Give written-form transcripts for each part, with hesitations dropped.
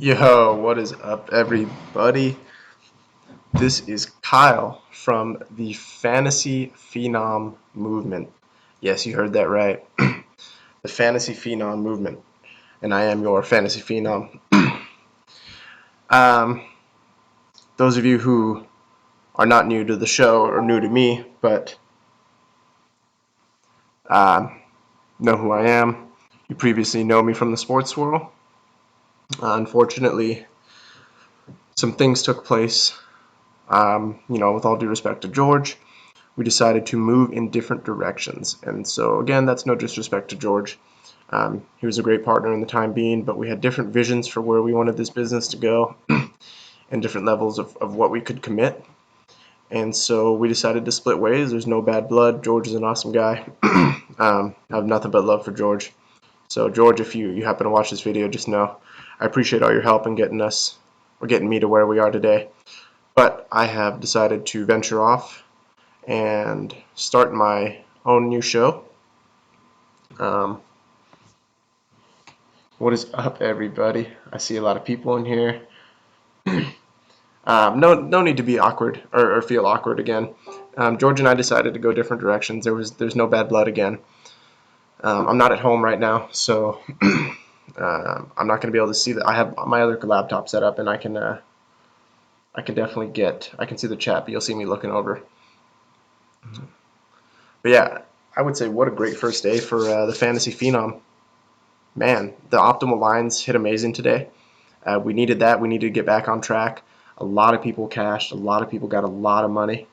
Yo, what is up, everybody? This is Kyle from the Fantasy Phenom Movement. Yes, you heard that right. The Fantasy Phenom Movement. And I am your Fantasy Phenom. um, those of you who are not new to the show or new to me, but know who I am, you previously know me from the Sports Swirl. Unfortunately, some things took place. With all due respect to George, we decided to move in different directions. And so, again, that's no disrespect to George. He was a great partner in the time being, but we had different visions for where we wanted this business to go and different levels of what we could commit. And so we decided to split ways. There's no bad blood. George is an awesome guy. I have nothing but love for George. So, George, if you happen to watch this video, just know I appreciate all your help in getting me to where we are today. But I have decided to venture off and start my own new show. What is up, everybody? I see a lot of people in here. No need to be awkward or feel awkward again. George and I decided to go different directions. There's no bad blood again. I'm not at home right now, so I'm not going to be able to see that. I have my other laptop set up, and I can definitely I can see the chat, but you'll see me looking over. But yeah, I would say what a great first day for the Fantasy Phenom. Man, the optimal lines hit amazing today. We needed that. We needed to get back on track. A lot of people cashed. A lot of people got a lot of money.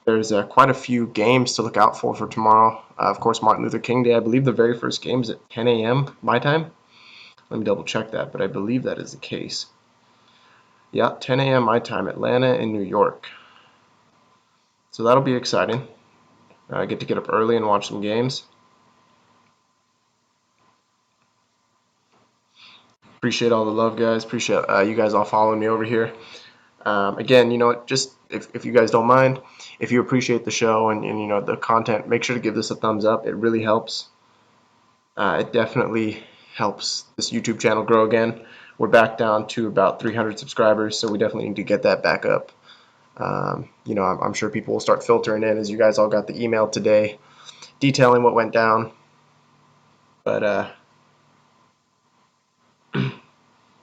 There's quite a few games to look out for tomorrow. Of course, Martin Luther King Day. I believe the very first game is at 10 a.m. my time. Let me double check that, but I believe that is the case. Yeah, 10 a.m. my time, Atlanta and New York. So that'll be exciting. I get to get up early and watch some games. Appreciate all the love, guys. Appreciate you guys all following me over here. Again, just if you guys don't mind, if you appreciate the show and the content, make sure to give this a thumbs up. It really helps. It definitely helps this YouTube channel grow again. We're back down to about 300 subscribers, so we definitely need to get that back up. I'm sure people will start filtering in as you guys all got the email today detailing what went down. But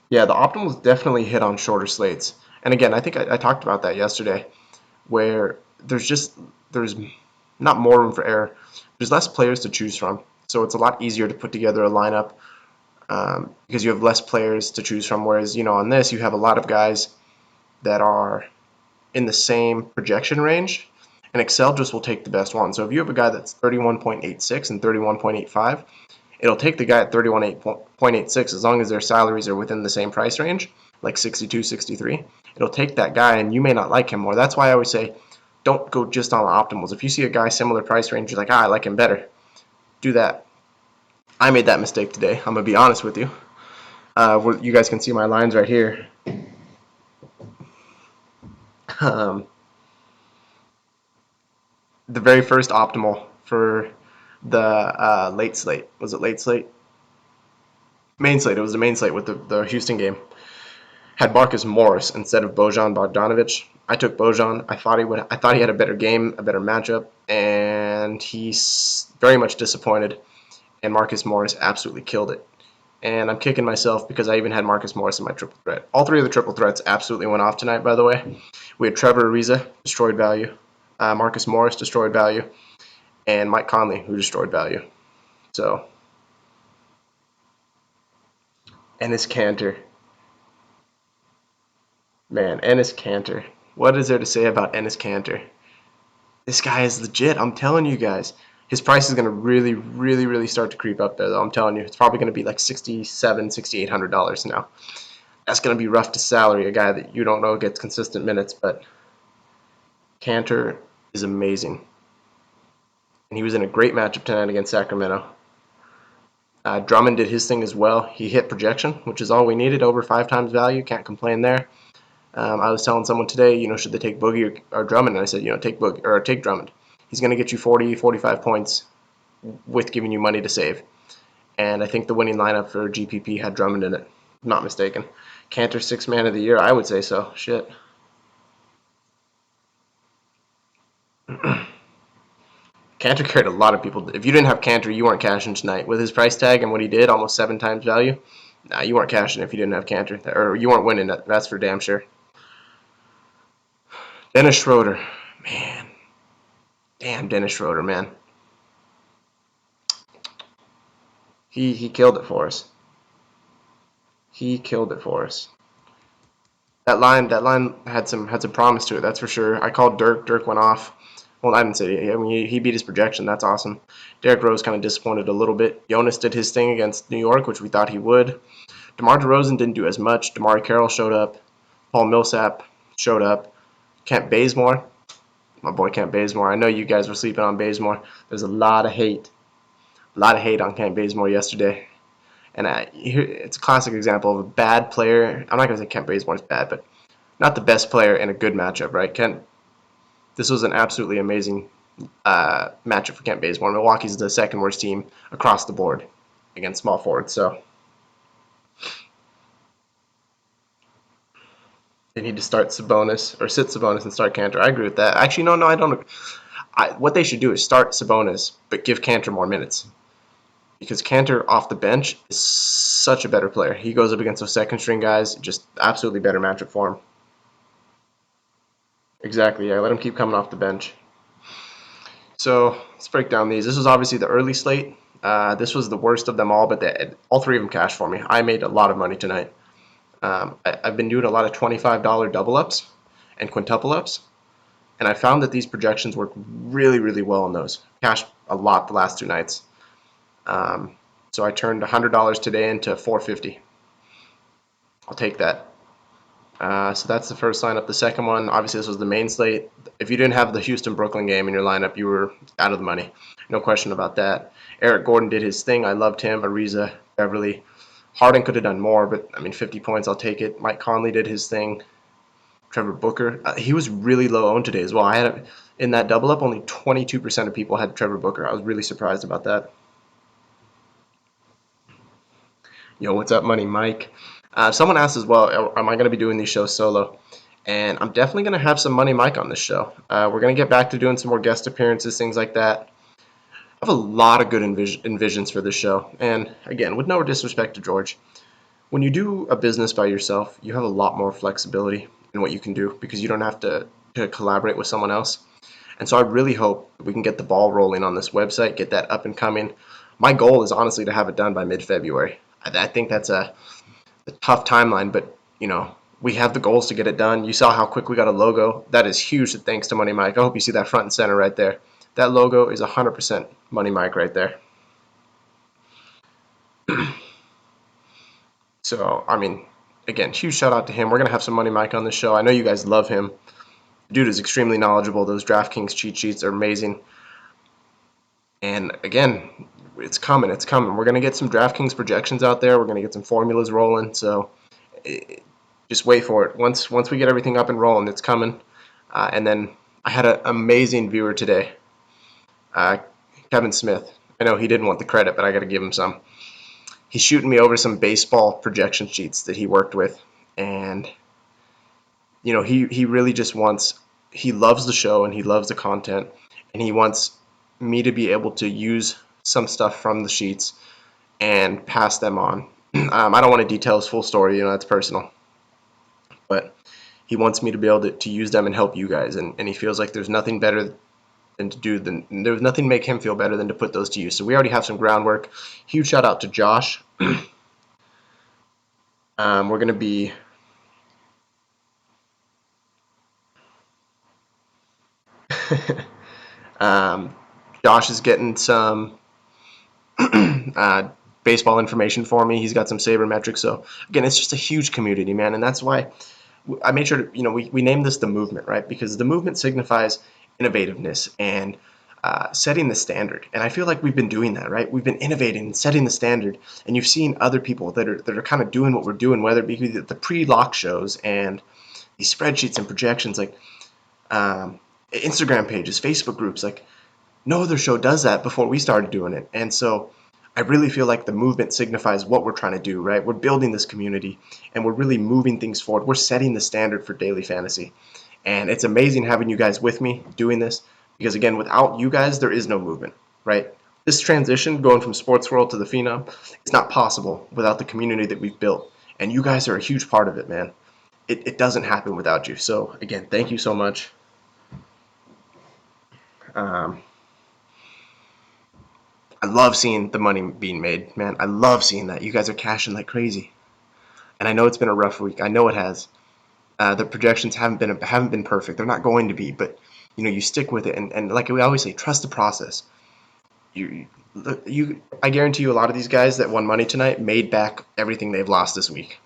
yeah, the optimals definitely hit on shorter slates. And again, I think I talked about that yesterday, where there's not more room for error. There's less players to choose from, so it's a lot easier to put together a lineup because you have less players to choose from. Whereas on this, you have a lot of guys that are in the same projection range, and Excel just will take the best one. So if you have a guy that's 31.86 and 31.85, it'll take the guy at 31.86 as long as their salaries are within the same price range, like 62, 63. It'll take that guy, and you may not like him more. That's why I always say don't go just on optimals. If you see a guy similar price range, you're like, I like him better. Do that. I made that mistake today. I'm going to be honest with you. You guys can see my lines right here. The very first optimal for the late slate. Was it late slate? Main slate. It was the main slate with the Houston game. Had Marcus Morris instead of Bojan Bogdanovic. I took Bojan. I thought he had a better game, a better matchup, and he's very much disappointed. And Marcus Morris absolutely killed it. And I'm kicking myself because I even had Marcus Morris in my triple threat. All three of the triple threats absolutely went off tonight, by the way. We had Trevor Ariza, destroyed value. Marcus Morris, destroyed value. And Mike Conley, who destroyed value. So, Enes Kanter. Man, Enes Kanter. What is there to say about Enes Kanter? This guy is legit. I'm telling you guys. His price is going to really, really, really start to creep up there, though. I'm telling you. It's probably going to be like $6,700, $6,800 now. That's going to be rough to salary a guy that you don't know gets consistent minutes, but Kanter is amazing. And he was in a great matchup tonight against Sacramento. Drummond did his thing as well. He hit projection, which is all we needed, over 5 times value. Can't complain there. I was telling someone today, should they take Boogie or Drummond? And I said, take Boogie or take Drummond. He's going to get you 40, 45 points with giving you money to save. And I think the winning lineup for GPP had Drummond in it. I'm not mistaken. Cantor 6-man of the year? I would say so. Shit. Cantor carried a lot of people. If you didn't have Cantor, you weren't cashing tonight. With his price tag and what he did, almost 7 times value, nah, you weren't cashing if you didn't have Cantor. Or you weren't winning. That's for damn sure. Dennis Schroeder. Man. Damn, Dennis Schroeder, man. He killed it for us. He killed it for us. That line had some promise to it. That's for sure. I called Dirk. Dirk went off. Well, I didn't say. I mean, he beat his projection. That's awesome. Derrick Rose kind of disappointed a little bit. Jonas did his thing against New York, which we thought he would. DeMar DeRozan didn't do as much. DeMar Carroll showed up. Paul Millsap showed up. Kent Bazemore, my boy Kent Bazemore. I know you guys were sleeping on Bazemore. There's a lot of hate on Kent Bazemore yesterday. And it's a classic example of a bad player. I'm not going to say Kent Bazemore is bad, but not the best player in a good matchup, right? This was an absolutely amazing matchup for Kent Bazemore. Milwaukee's the second worst team across the board against small forwards, so they need to start Sabonis or sit Sabonis and start Cantor. I agree with that. Actually, no, I don't. What they should do is start Sabonis, but give Cantor more minutes. Because Cantor off the bench is such a better player. He goes up against those second string guys, just absolutely better matchup for him. Exactly, yeah. Let him keep coming off the bench. So let's break down these. This was obviously the early slate. This was the worst of them all, but all three of them cashed for me. I made a lot of money tonight. I've been doing a lot of $25 double ups and quintuple ups, and I found that these projections work really, really well on those. Cashed a lot the last 2 nights. So I turned $100 today into $450. I'll take that. So that's the first lineup. The second one, obviously, this was the main slate. If you didn't have the Houston-Brooklyn game in your lineup, you were out of the money. No question about that. Eric Gordon did his thing. I loved him. Ariza, Beverly. Harden could have done more, but, I mean, 50 points, I'll take it. Mike Conley did his thing. Trevor Booker. He was really low owned today as well. In that double-up, only 22% of people had Trevor Booker. I was really surprised about that. Yo, what's up, Money Mike? Someone asked as well, am I going to be doing these shows solo? And I'm definitely going to have some Money Mike on this show. We're going to get back to doing some more guest appearances, things like that. I have a lot of good envisions for this show. And again, with no disrespect to George, when you do a business by yourself, you have a lot more flexibility in what you can do because you don't have to collaborate with someone else. And so I really hope we can get the ball rolling on this website, get that up and coming. My goal is honestly to have it done by mid-February. I think that's a tough timeline, but we have the goals to get it done. You saw how quick we got a logo. That is huge thanks to Money Mike. I hope you see that front and center right there. That logo is 100% Money Mike right there. So, I mean, again, huge shout out to him. We're going to have some Money Mike on the show. I know you guys love him. Dude is extremely knowledgeable. Those DraftKings cheat sheets are amazing. And again, it's coming. It's coming. We're going to get some DraftKings projections out there. We're going to get some formulas rolling. So just wait for it. Once we get everything up and rolling, it's coming. And then I had an amazing viewer today, Kevin Smith. I know he didn't want the credit, but I got to give him some. He's shooting me over some baseball projection sheets that he worked with, and he really just wants. He loves the show and he loves the content, and he wants me to be able to use some stuff from the sheets and pass them on. I don't want to detail his full story, that's personal. But he wants me to be able to use them and help you guys. And he feels like there's nothing better there's nothing make him feel better than to put those to use. So we already have some groundwork. Huge shout out to Josh. We're going to be Josh is getting some baseball information for me. He's got some sabermetrics. So again, it's just a huge community, man, and that's why I made sure to, we named this the movement, right? Because the movement signifies innovativeness and setting the standard. And I feel like we've been doing that, right? We've been innovating and setting the standard. And you've seen other people that are kind of doing what we're doing, whether it be the pre-lock shows and these spreadsheets and projections, like Instagram pages, Facebook groups, like no other show does that before we started doing it. And so I really feel like the movement signifies what we're trying to do, right? We're building this community and we're really moving things forward. We're setting the standard for daily fantasy. And it's amazing having you guys with me doing this because, again, without you guys, there is no movement, right? This transition going from Sports Swirl to the Phenom is not possible without the community that we've built. And you guys are a huge part of it, man. It doesn't happen without you. So, again, thank you so much. Um, I love seeing the money being made, man. I love seeing that. You guys are cashing like crazy. And I know it's been a rough week. I know it has. The projections haven't been perfect. They're not going to be, but you stick with it. And like we always say, trust the process. I guarantee you, a lot of these guys that won money tonight made back everything they've lost this week.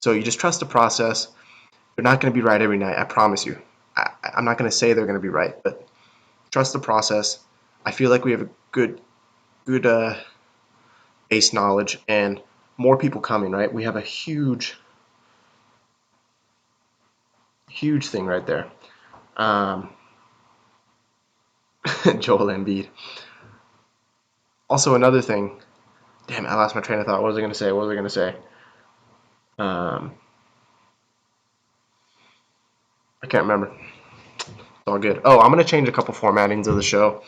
So you just trust the process. They're not going to be right every night. I promise you. I'm not going to say they're going to be right, but trust the process. I feel like we have a good base knowledge and more people coming. Right, we have a huge thing right there. Um, Joel Embiid. Also, another thing. Damn, I lost my train of thought. What was I going to say? What was I going to say? Um, I can't remember. It's all good. Oh, I'm going to change a couple formattings of the show.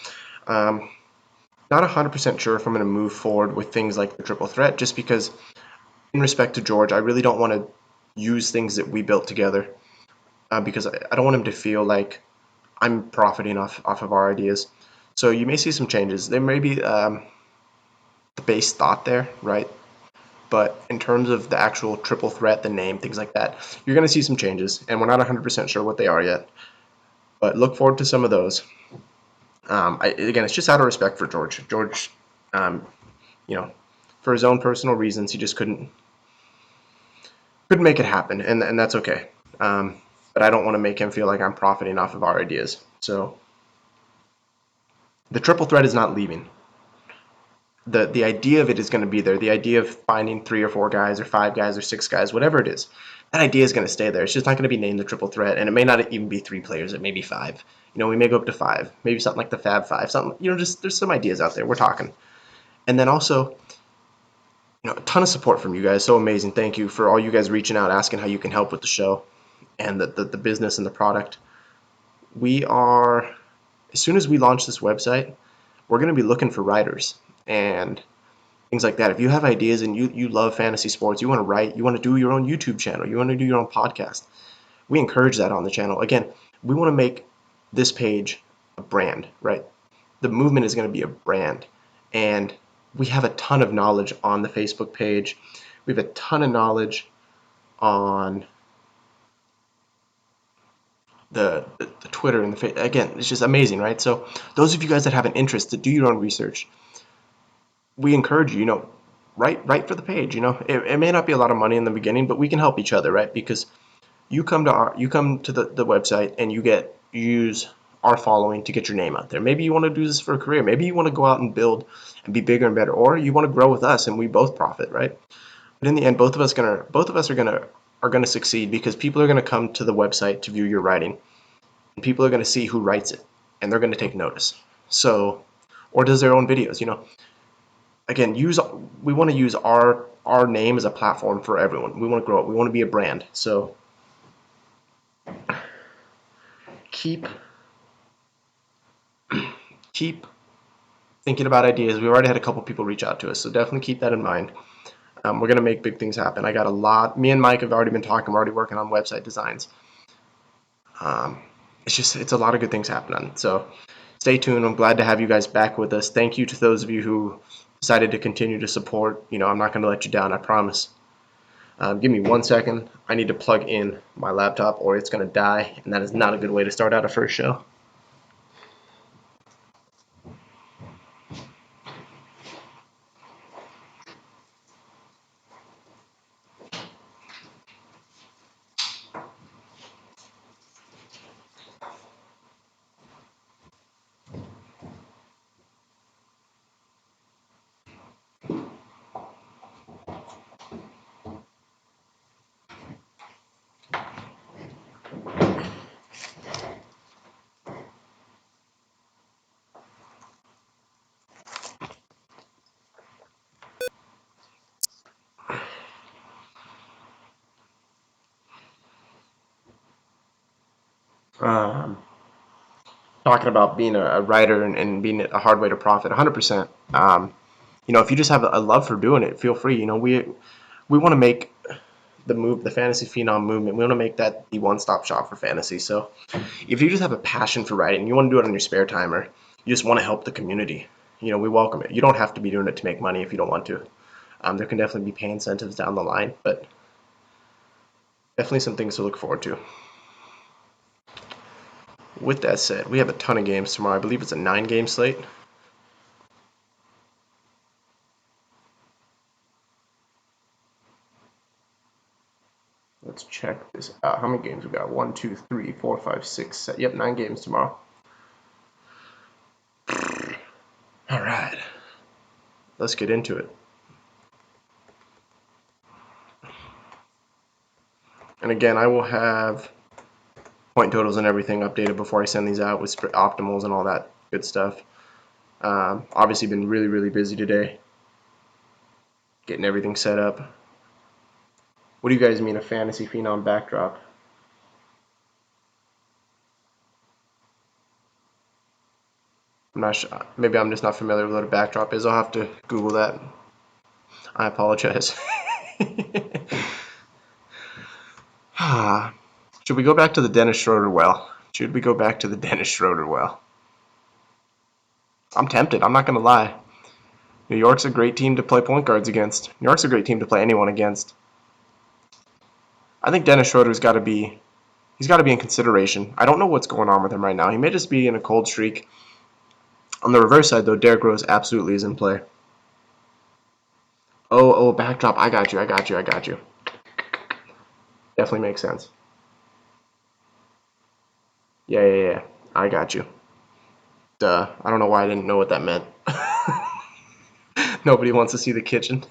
Um, Not 100% sure if I'm going to move forward with things like the triple threat, just because, in respect to George, I really don't want to use things that we built together because I don't want him to feel like I'm profiting off of our ideas. So you may see some changes. There may be the base thought there, right? But in terms of the actual triple threat, the name, things like that, you're going to see some changes, and we're not 100% sure what they are yet. But look forward to some of those. Again, it's just out of respect for George. George, um, you know, for his own personal reasons, he just couldn't make it happen, and that's okay. But I don't want to make him feel like I'm profiting off of our ideas. So the triple threat is not leaving. The idea of it is going to be there. The idea of finding 3 or 4 guys or 5 guys or 6 guys, whatever it is, that idea is going to stay there. It's just not going to be named the triple threat, and it may not even be 3 players. It may be 5. We may go up to 5, maybe something like the Fab Five. Something, just there's some ideas out there. We're talking, and then also, a ton of support from you guys. So amazing. Thank you for all you guys reaching out, asking how you can help with the show and the business and the product. We are, as soon as we launch this website, we're going to be looking for writers and things like that. If you have ideas and you love fantasy sports, you want to write, you want to do your own YouTube channel, you want to do your own podcast, we encourage that on the channel. Again, we want to make this page a brand, right? The movement is going to be a brand. And we have a ton of knowledge on the Facebook page. We have a ton of knowledge on the Twitter and again, it's just amazing, right? So those of you guys that have an interest to do your own research, we encourage you, write for the page. It may not be a lot of money in the beginning, but we can help each other, right? Because you come to the website and you use our following to get your name out there. Maybe you want to do this for a career. Maybe you want to go out and build and be bigger and better, or you want to grow with us and we both profit, right? But in the end, both of us are gonna succeed because people are gonna come to the website to view your writing, and people are gonna see who writes it, and they're gonna take notice. So, or does their own videos. Again, we want to use our name as a platform for everyone. We want to grow it. We want to be a brand. So keep keep thinking about ideas. We've already had a couple people reach out to us, so definitely keep that in mind. We're gonna make big things happen. I got a lot. Me and Mike have already been talking. We're already working on website designs. It's a lot of good things happening. So stay tuned. I'm glad to have you guys back with us. Thank you to those of you who decided to continue to support. I'm not going to let you down. I promise. Give me 1 second. I need to plug in my laptop or it's going to die, and that is not a good way to start out a first show. Um, talking about being a writer and being a hard way to profit, 100%. If you just have a love for doing it, feel free. We want to make the Fantasy Phenom Movement. We want to make that the one-stop shop for fantasy. So if you just have a passion for writing, you want to do it on your spare time, or you just want to help the community, we welcome it. You don't have to be doing it to make money if you don't want to. There can definitely be pay incentives down the line, but definitely some things to look forward to. With that said, we have a ton of games tomorrow. I believe it's a 9-game slate. Let's check this out. How many games we got? 1, 2, 3, 4, 5, 6, 7. Yep, 9 games tomorrow. All right. Let's get into it. And again, I will have point totals and everything updated before I send these out with optimals and all that good stuff. Obviously been really, really busy today getting everything set up. What do you guys mean a fantasy phenom backdrop? I'm not sure. Maybe I'm just not familiar with what a backdrop is. I'll have to Google that. I apologize. Should we go back to the Dennis Schroeder well? Should we go back to the Dennis Schroeder well? I'm tempted. I'm not going to lie. New York's a great team to play point guards against. New York's a great team to play anyone against. I think Dennis Schroeder's got to be he's got to be in consideration. I don't know what's going on with him right now. He may just be in a cold streak. On the reverse side, though, Derrick Rose absolutely is in play. Oh, backdrop. I got you. Definitely makes sense. Yeah. I got you. Duh. I don't know why I didn't know what that meant. Nobody wants to see the kitchen.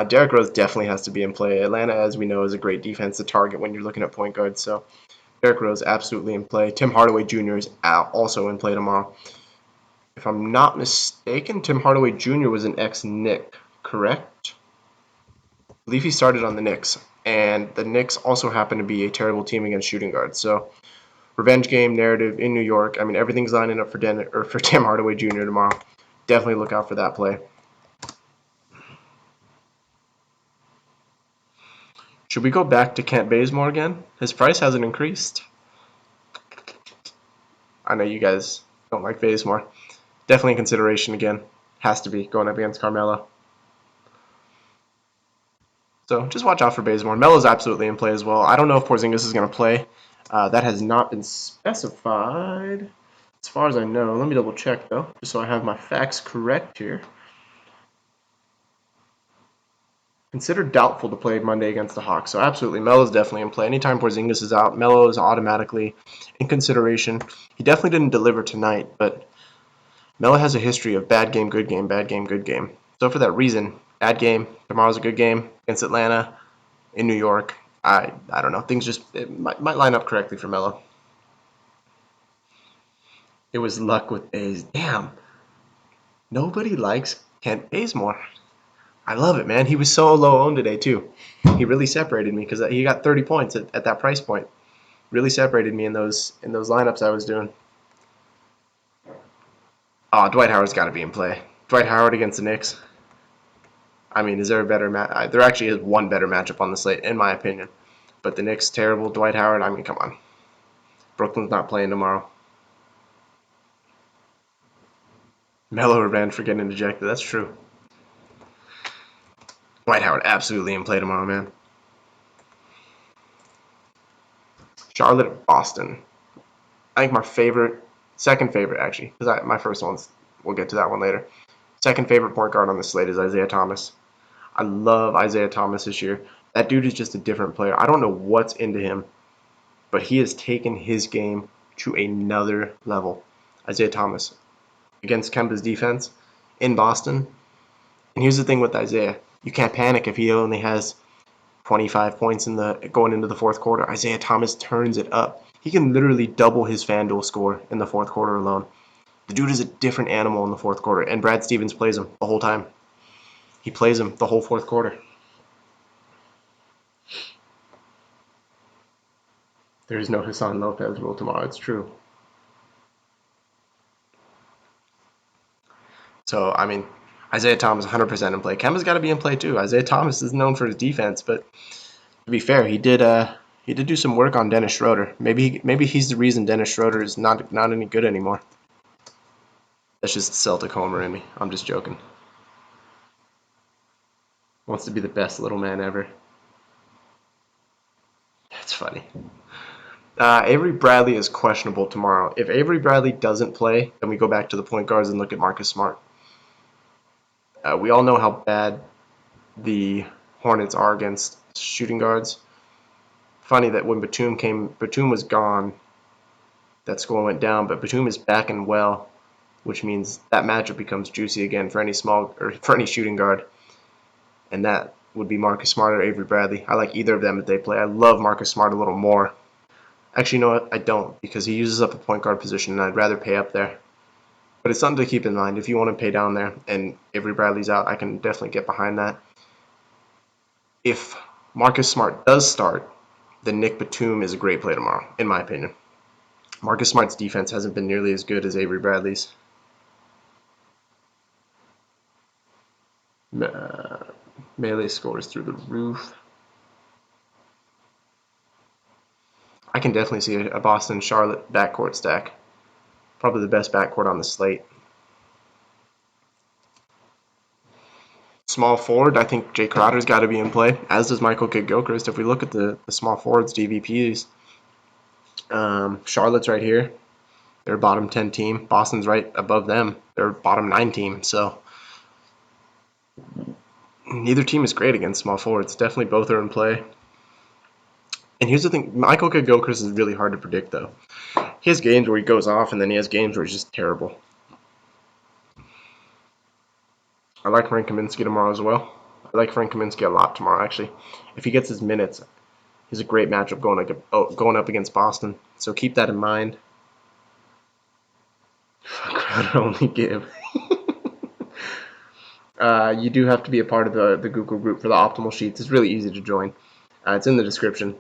Derrick Rose definitely has to be in play. Atlanta, as we know, is a great defense to target when you're looking at point guards. So Derrick Rose absolutely in play. Tim Hardaway Jr. is also in play tomorrow. If I'm not mistaken, Tim Hardaway Jr. was an ex-Knick, correct? I believe he started on the Knicks, and the Knicks also happen to be a terrible team against shooting guards. So revenge game narrative in New York. I mean, everything's lining up for Tim Hardaway Jr. tomorrow. Definitely look out for that play. Should we go back to Kent Bazemore again? His price hasn't increased. I know you guys don't like Bazemore. Definitely in consideration again. Has to be going up against Carmelo. So just watch out for Bazemore. Melo's absolutely in play as well. I don't know if Porzingis is going to play. That has not been specified as far as I know. Let me double check though, just so I have my facts correct here. Considered doubtful to play Monday against the Hawks. So absolutely, Melo's definitely in play. Anytime Porzingis is out, Melo is automatically in consideration. He definitely didn't deliver tonight, but Melo has a history of bad game, good game, bad game, good game. So for that reason, bad game. Tomorrow's a good game against Atlanta in New York. I don't know. Things just might line up correctly for Melo. It was luck with Baze. Damn. Nobody likes Kent Bazemore. I love it, man. He was so low owned today too. He really separated me because he got 30 points at that price point. Really separated me in those lineups I was doing. Oh, Dwight Howard's got to be in play. Dwight Howard against the Knicks. I mean, is there a better match? There actually is one better matchup on the slate, in my opinion. But the Knicks, terrible. Dwight Howard, I mean, come on. Brooklyn's not playing tomorrow. Melo revenge for getting ejected. That's true. Dwight Howard absolutely in play tomorrow, man. Charlotte at Boston. I think my second favorite actually, because my first one's, we'll get to that one later. Second favorite point guard on the slate is Isaiah Thomas. I love Isaiah Thomas this year. That dude is just a different player. I don't know what's into him, but he has taken his game to another level. Isaiah Thomas against Kemba's defense in Boston. And here's the thing with Isaiah. You can't panic if he only has 25 points going into the fourth quarter. Isaiah Thomas turns it up. He can literally double his FanDuel score in the fourth quarter alone. The dude is a different animal in the fourth quarter, and Brad Stevens plays him the whole time. He plays him the whole fourth quarter. There is no Hassan Lopez rule tomorrow. It's true. So, I mean, Isaiah Thomas 100% in play. Kemba's got to be in play too. Isaiah Thomas is known for his defense, but to be fair, he did do some work on Dennis Schroeder. Maybe he's the reason Dennis Schroeder is not any good anymore. That's just Celtic homer in me. I'm just joking. Wants to be the best little man ever. That's funny. Avery Bradley is questionable tomorrow. If Avery Bradley doesn't play, then we go back to the point guards and look at Marcus Smart. We all know how bad the Hornets are against shooting guards. Funny that when Batum was gone, that score went down, but Batum is back and well, which means that matchup becomes juicy again for any shooting guard, and that would be Marcus Smart or Avery Bradley. I like either of them if they play. I love Marcus Smart a little more. Actually, you know what? I don't, because he uses up a point guard position, and I'd rather pay up there. But it's something to keep in mind. If you want to pay down there and Avery Bradley's out, I can definitely get behind that. If Marcus Smart does start, then Nick Batum is a great play tomorrow, in my opinion. Marcus Smart's defense hasn't been nearly as good as Avery Bradley's. Melee scores through the roof. I can definitely see a Boston Charlotte backcourt stack. Probably the best backcourt on the slate. Small forward, I think Jay Crowder's got to be in play, as does Michael Kidd-Gilchrist. If we look at the small forwards, DVPs, Charlotte's right here. They're a bottom 10 team. Boston's right above them. They're a bottom 9 team. So neither team is great against small forwards. Definitely both are in play. And here's the thing. Michael Kidd-Gilchrist is really hard to predict, though. He has games where he goes off, and then he has games where he's just terrible. I like Frank Kaminsky tomorrow as well. I like Frank Kaminsky a lot tomorrow, actually. If he gets his minutes, he's a great matchup going up against Boston. So keep that in mind. Crowder only give. You do have to be a part of the Google group for the optimal sheets. It's really easy to join. It's in the description.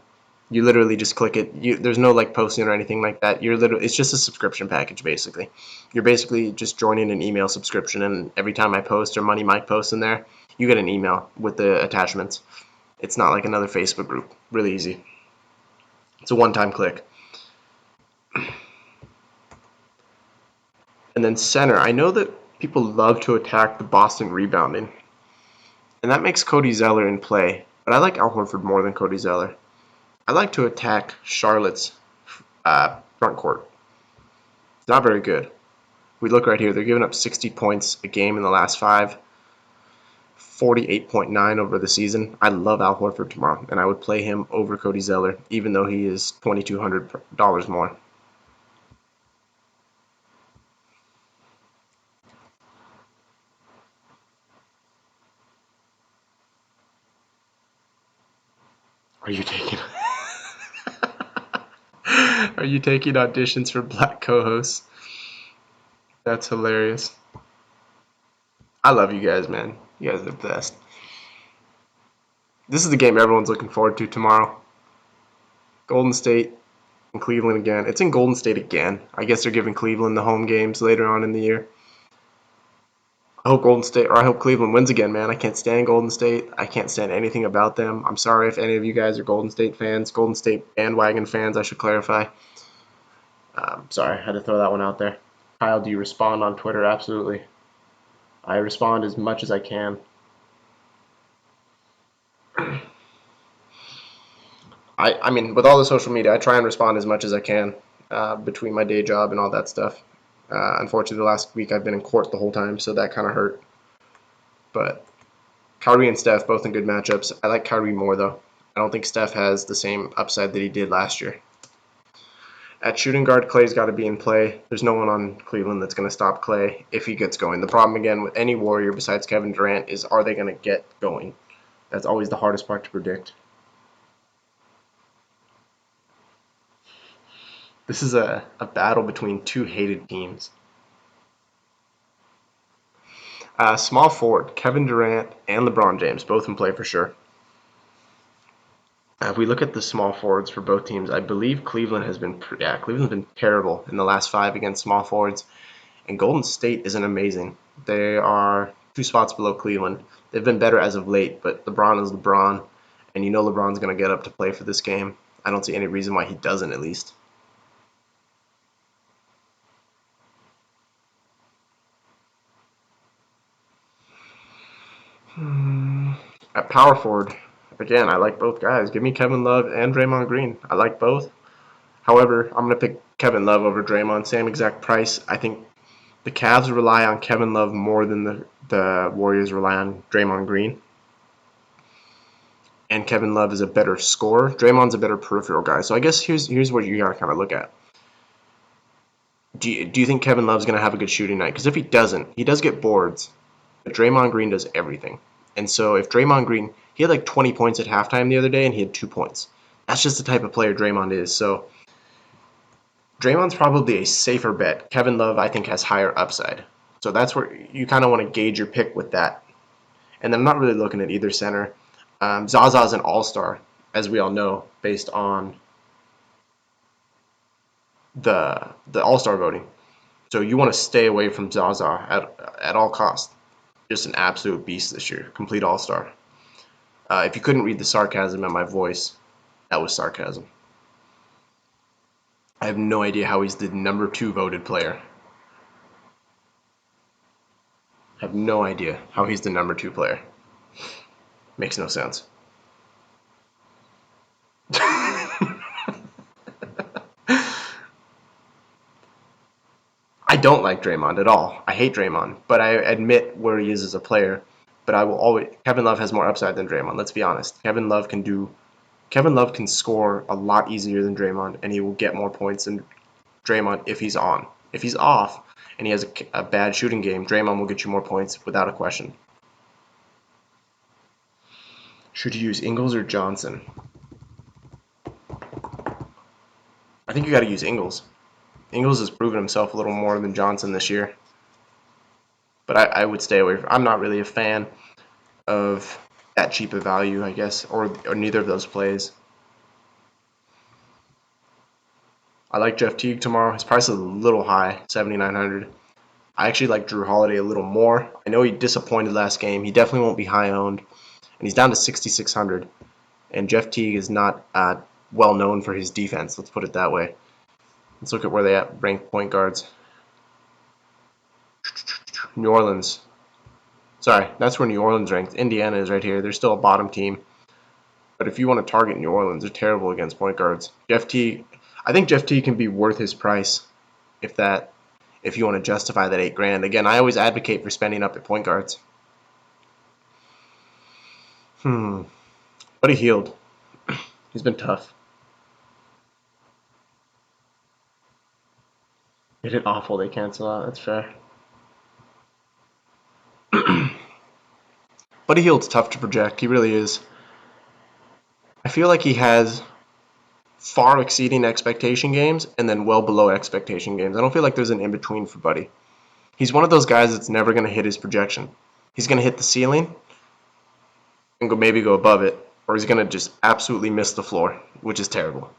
You literally just click it. There's no like posting or anything like that. It's just a subscription package basically. You're basically just joining an email subscription, and every time I post or Money Mike posts in there, you get an email with the attachments. It's not like another Facebook group. Really easy. It's a one-time click. And then center. I know that people love to attack the Boston rebounding, and that makes Cody Zeller in play. But I like Al Horford more than Cody Zeller. I like to attack Charlotte's front court. It's not very good. We look right here. They're giving up 60 points a game in the last 5, 48.9 over the season. I love Al Horford tomorrow, and I would play him over Cody Zeller, even though he is $2,200 more. Are you taking? Are you taking auditions for black co-hosts? That's hilarious. I love you guys, man. You guys are the best. This is the game everyone's looking forward to tomorrow. Golden State and Cleveland again. It's in Golden State again. I guess they're giving Cleveland the home games later on in the year. I hope Cleveland wins again, man. I can't stand Golden State. I can't stand anything about them. I'm sorry if any of you guys are Golden State fans, Golden State bandwagon fans, I should clarify. Sorry, I had to throw that one out there. Kyle, do you respond on Twitter? Absolutely. I respond as much as I can. I mean, with all the social media, I try and respond as much as I can between my day job and all that stuff. Unfortunately, the last week I've been in court the whole time, so that kind of hurt. But Kyrie and Steph both in good matchups. I like Kyrie more, though. I don't think Steph has the same upside that he did last year. At shooting guard, Clay's got to be in play. There's no one on Cleveland that's going to stop Clay if he gets going. The problem, again, with any Warrior besides Kevin Durant is, are they going to get going? That's always the hardest part to predict. This is a battle between two hated teams. Small forward, Kevin Durant and LeBron James, both in play for sure. If we look at the small forwards for both teams, I believe Cleveland's been terrible in the last 5 against small forwards, and Golden State isn't amazing. They are 2 spots below Cleveland. They've been better as of late, but LeBron is LeBron, and you know LeBron's going to get up to play for this game. I don't see any reason why he doesn't, at least. At power forward, again, I like both guys. Give me Kevin Love and Draymond Green. I like both. However, I'm going to pick Kevin Love over Draymond. Same exact price. I think the Cavs rely on Kevin Love more than the Warriors rely on Draymond Green. And Kevin Love is a better scorer. Draymond's a better peripheral guy. So I guess here's what you gotta kind of look at. Do you think Kevin Love's gonna have a good shooting night? Because if he doesn't, he does get boards. But Draymond Green does everything. And so if Draymond Green, he had like 20 points at halftime the other day, and he had 2 points. That's just the type of player Draymond is. So Draymond's probably a safer bet. Kevin Love, I think, has higher upside. So that's where you kind of want to gauge your pick with that. And then I'm not really looking at either center. Zaza's an all-star, as we all know, based on the all-star voting. So you want to stay away from Zaza at all costs. Just an absolute beast this year, complete all-star. If you couldn't read the sarcasm in my voice, that was sarcasm. I have no idea how he's the number 2 voted player. I have no idea how he's the number 2 player. Makes no sense. I don't like Draymond at all. I hate Draymond, but I admit where he is as a player. But I will always Kevin Love has more upside than Draymond. Let's be honest. Kevin Love can score a lot easier than Draymond, and he will get more points than Draymond if he's on. If he's off and he has a bad shooting game, Draymond will get you more points without a question. Should you use Ingles or Johnson? I think you got to use Ingles. Ingles has proven himself a little more than Johnson this year. But I would stay away from. I'm not really a fan of that cheap a value, I guess, or neither of those plays. I like Jeff Teague tomorrow. His price is a little high, 7,900. I actually like Drew Holiday a little more. I know he disappointed last game. He definitely won't be high owned, and he's down to 6,600. And Jeff Teague is not well known for his defense. Let's put it that way. Let's look at where they rank point guards. New Orleans. Sorry, that's where New Orleans ranks. Indiana is right here. They're still a bottom team. But if you want to target New Orleans, they're terrible against point guards. I think Jeff T can be worth his price if you want to justify that $8,000. Again, I always advocate for spending up at point guards. But he healed. He's been tough. They did awful. They cancel out. That's fair. Buddy Hield's tough to project. He really is. I feel like he has far exceeding expectation games and then well below expectation games. I don't feel like there's an in between for Buddy. He's one of those guys that's never going to hit his projection. He's going to hit the ceiling and maybe go above it, or he's going to just absolutely miss the floor, which is terrible.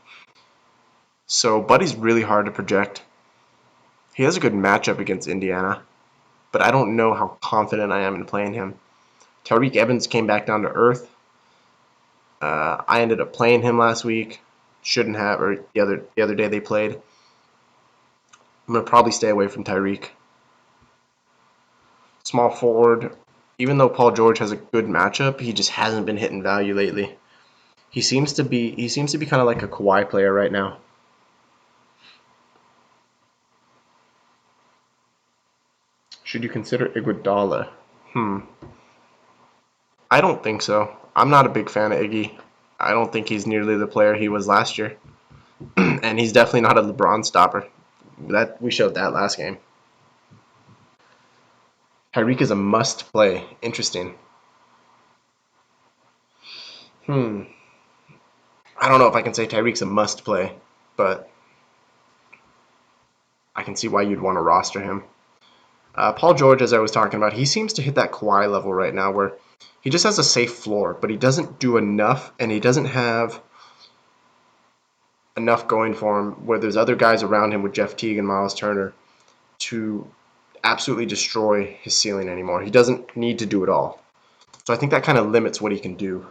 So Buddy's really hard to project. He has a good matchup against Indiana, but I don't know how confident I am in playing him. Tariq Evans came back down to earth. I ended up playing him last week. Shouldn't have, or the other day they played. I'm going to probably stay away from Tariq. Small forward, even though Paul George has a good matchup, he just hasn't been hitting value lately. He seems to be kind of like a Kawhi player right now. Should you consider Iguodala? I don't think so. I'm not a big fan of Iggy. I don't think he's nearly the player he was last year. And he's definitely not a LeBron stopper. That we showed that last game. Tyreek is a must play. Interesting. I don't know if I can say Tyreek's a must play, but I can see why you'd want to roster him. Paul George, as I was talking about, he seems to hit that Kawhi level right now where he just has a safe floor, but he doesn't do enough, and he doesn't have enough going for him where there's other guys around him with Jeff Teague and Miles Turner to absolutely destroy his ceiling anymore. He doesn't need to do it all. So I think that kind of limits what he can do.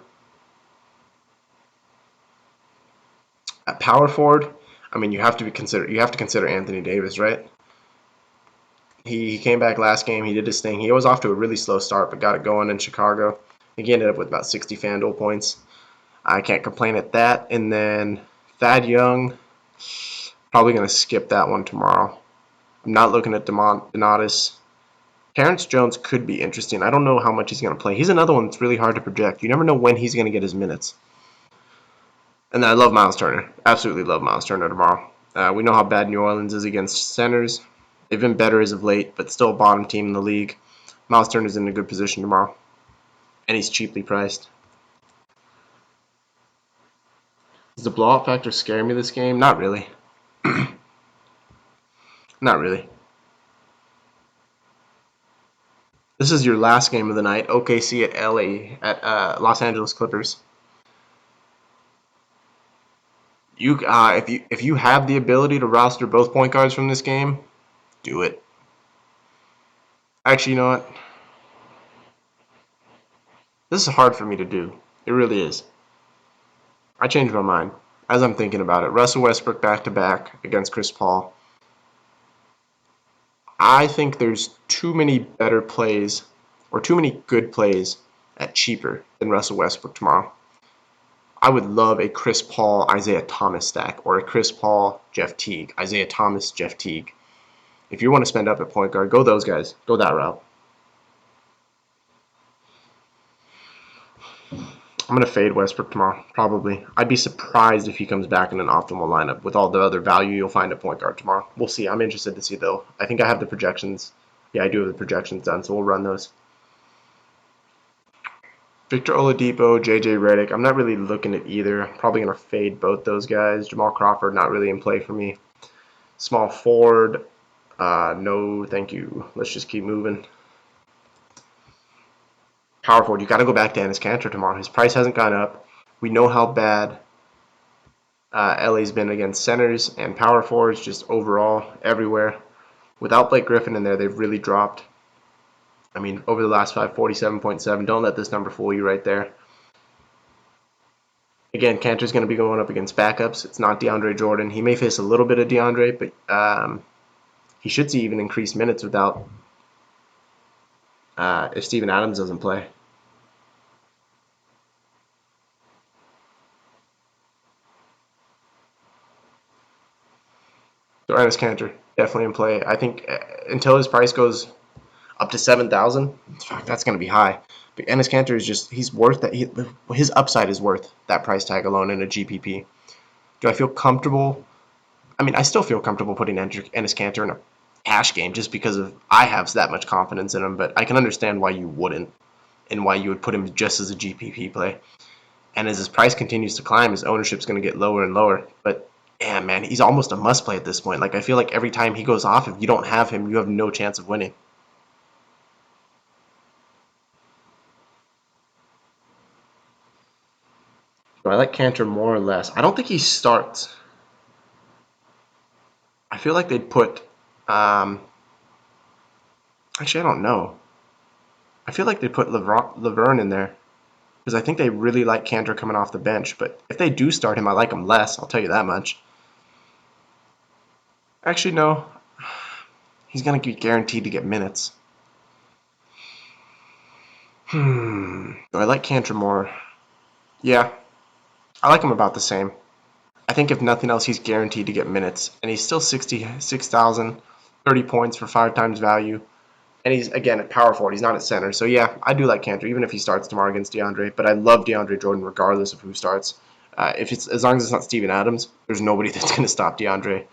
At power forward, I mean, you have to consider Anthony Davis, right? He came back last game. He did his thing. He was off to a really slow start, but got it going in Chicago. He ended up with about 60 FanDuel points. I can't complain at that. And then Thad Young, probably going to skip that one tomorrow. I'm not looking at Donatus. Terrence Jones could be interesting. I don't know how much he's going to play. He's another one that's really hard to project. You never know when he's going to get his minutes. And then I love Miles Turner. Absolutely love Miles Turner tomorrow. We know how bad New Orleans is against centers. They've been better as of late, but still a bottom team in the league. Miles Turner's in a good position tomorrow. And he's cheaply priced. Does the blowout factor scare me this game? Not really. Not really. This is your last game of the night. OKC at LA at Los Angeles Clippers. If you have the ability to roster both point guards from this game, do it. Actually, you know what? This is hard for me to do. It really is. I changed my mind as I'm thinking about it. Russell Westbrook back to back against Chris Paul. I think there's too many better plays or too many good plays at cheaper than Russell Westbrook tomorrow. I would love a Chris Paul Isaiah Thomas stack or a Chris Paul Jeff Teague, Isaiah Thomas Jeff Teague. If you want to spend up at point guard, go those guys. Go that route. I'm going to fade Westbrook tomorrow, probably. I'd be surprised if he comes back in an optimal lineup with all the other value you'll find at point guard tomorrow. We'll see. I'm interested to see, though. I think I have the projections. Yeah, I do have the projections done, so we'll run those. Victor Oladipo, JJ Redick. I'm not really looking at either. I'm probably going to fade both those guys. Jamal Crawford, not really in play for me. Small forward, no, thank you. Let's just keep moving. Power forward, you got to go back to Enes Kanter tomorrow. His price hasn't gone up. We know how bad LA's been against centers and power forwards, just overall, everywhere. Without Blake Griffin in there, they've really dropped. I mean, over the last 5, 47.7. Don't let this number fool you right there. Again, Kanter's going to be going up against backups. It's not DeAndre Jordan. He may face a little bit of DeAndre, but he should see even increased minutes without if Steven Adams doesn't play. So Enes Kanter definitely in play. I think until his price goes up to 7,000, that's going to be high. But Enes Kanter is he's worth that. His upside is worth that price tag alone in a GPP. Do I feel comfortable? I mean, I still feel comfortable putting Enes Kanter in a cash game just because I have that much confidence in him. But I can understand why you wouldn't and why you would put him just as a GPP play. And as his price continues to climb, his ownership's going to get lower and lower. But yeah, man, he's almost a must play at this point. Like I feel like every time he goes off, if you don't have him, you have no chance of winning. So I like Cantor more or less. I don't think he starts. I feel like they'd put. Um, Actually, I don't know. I feel like they put Laverne in there because I think they really like Cantor coming off the bench. But if they do start him, I like him less. I'll tell you that much. Actually, no. He's gonna be guaranteed to get minutes. Do I like Cantor more? Yeah, I like him about the same. I think if nothing else, he's guaranteed to get minutes, and he's still 66,000, 30 points for 5 times value, and he's again at power forward. He's not at center, so yeah, I do like Cantor, even if he starts tomorrow against DeAndre. But I love DeAndre Jordan regardless of who starts. If it's as long as it's not Steven Adams, there's nobody that's going to stop DeAndre.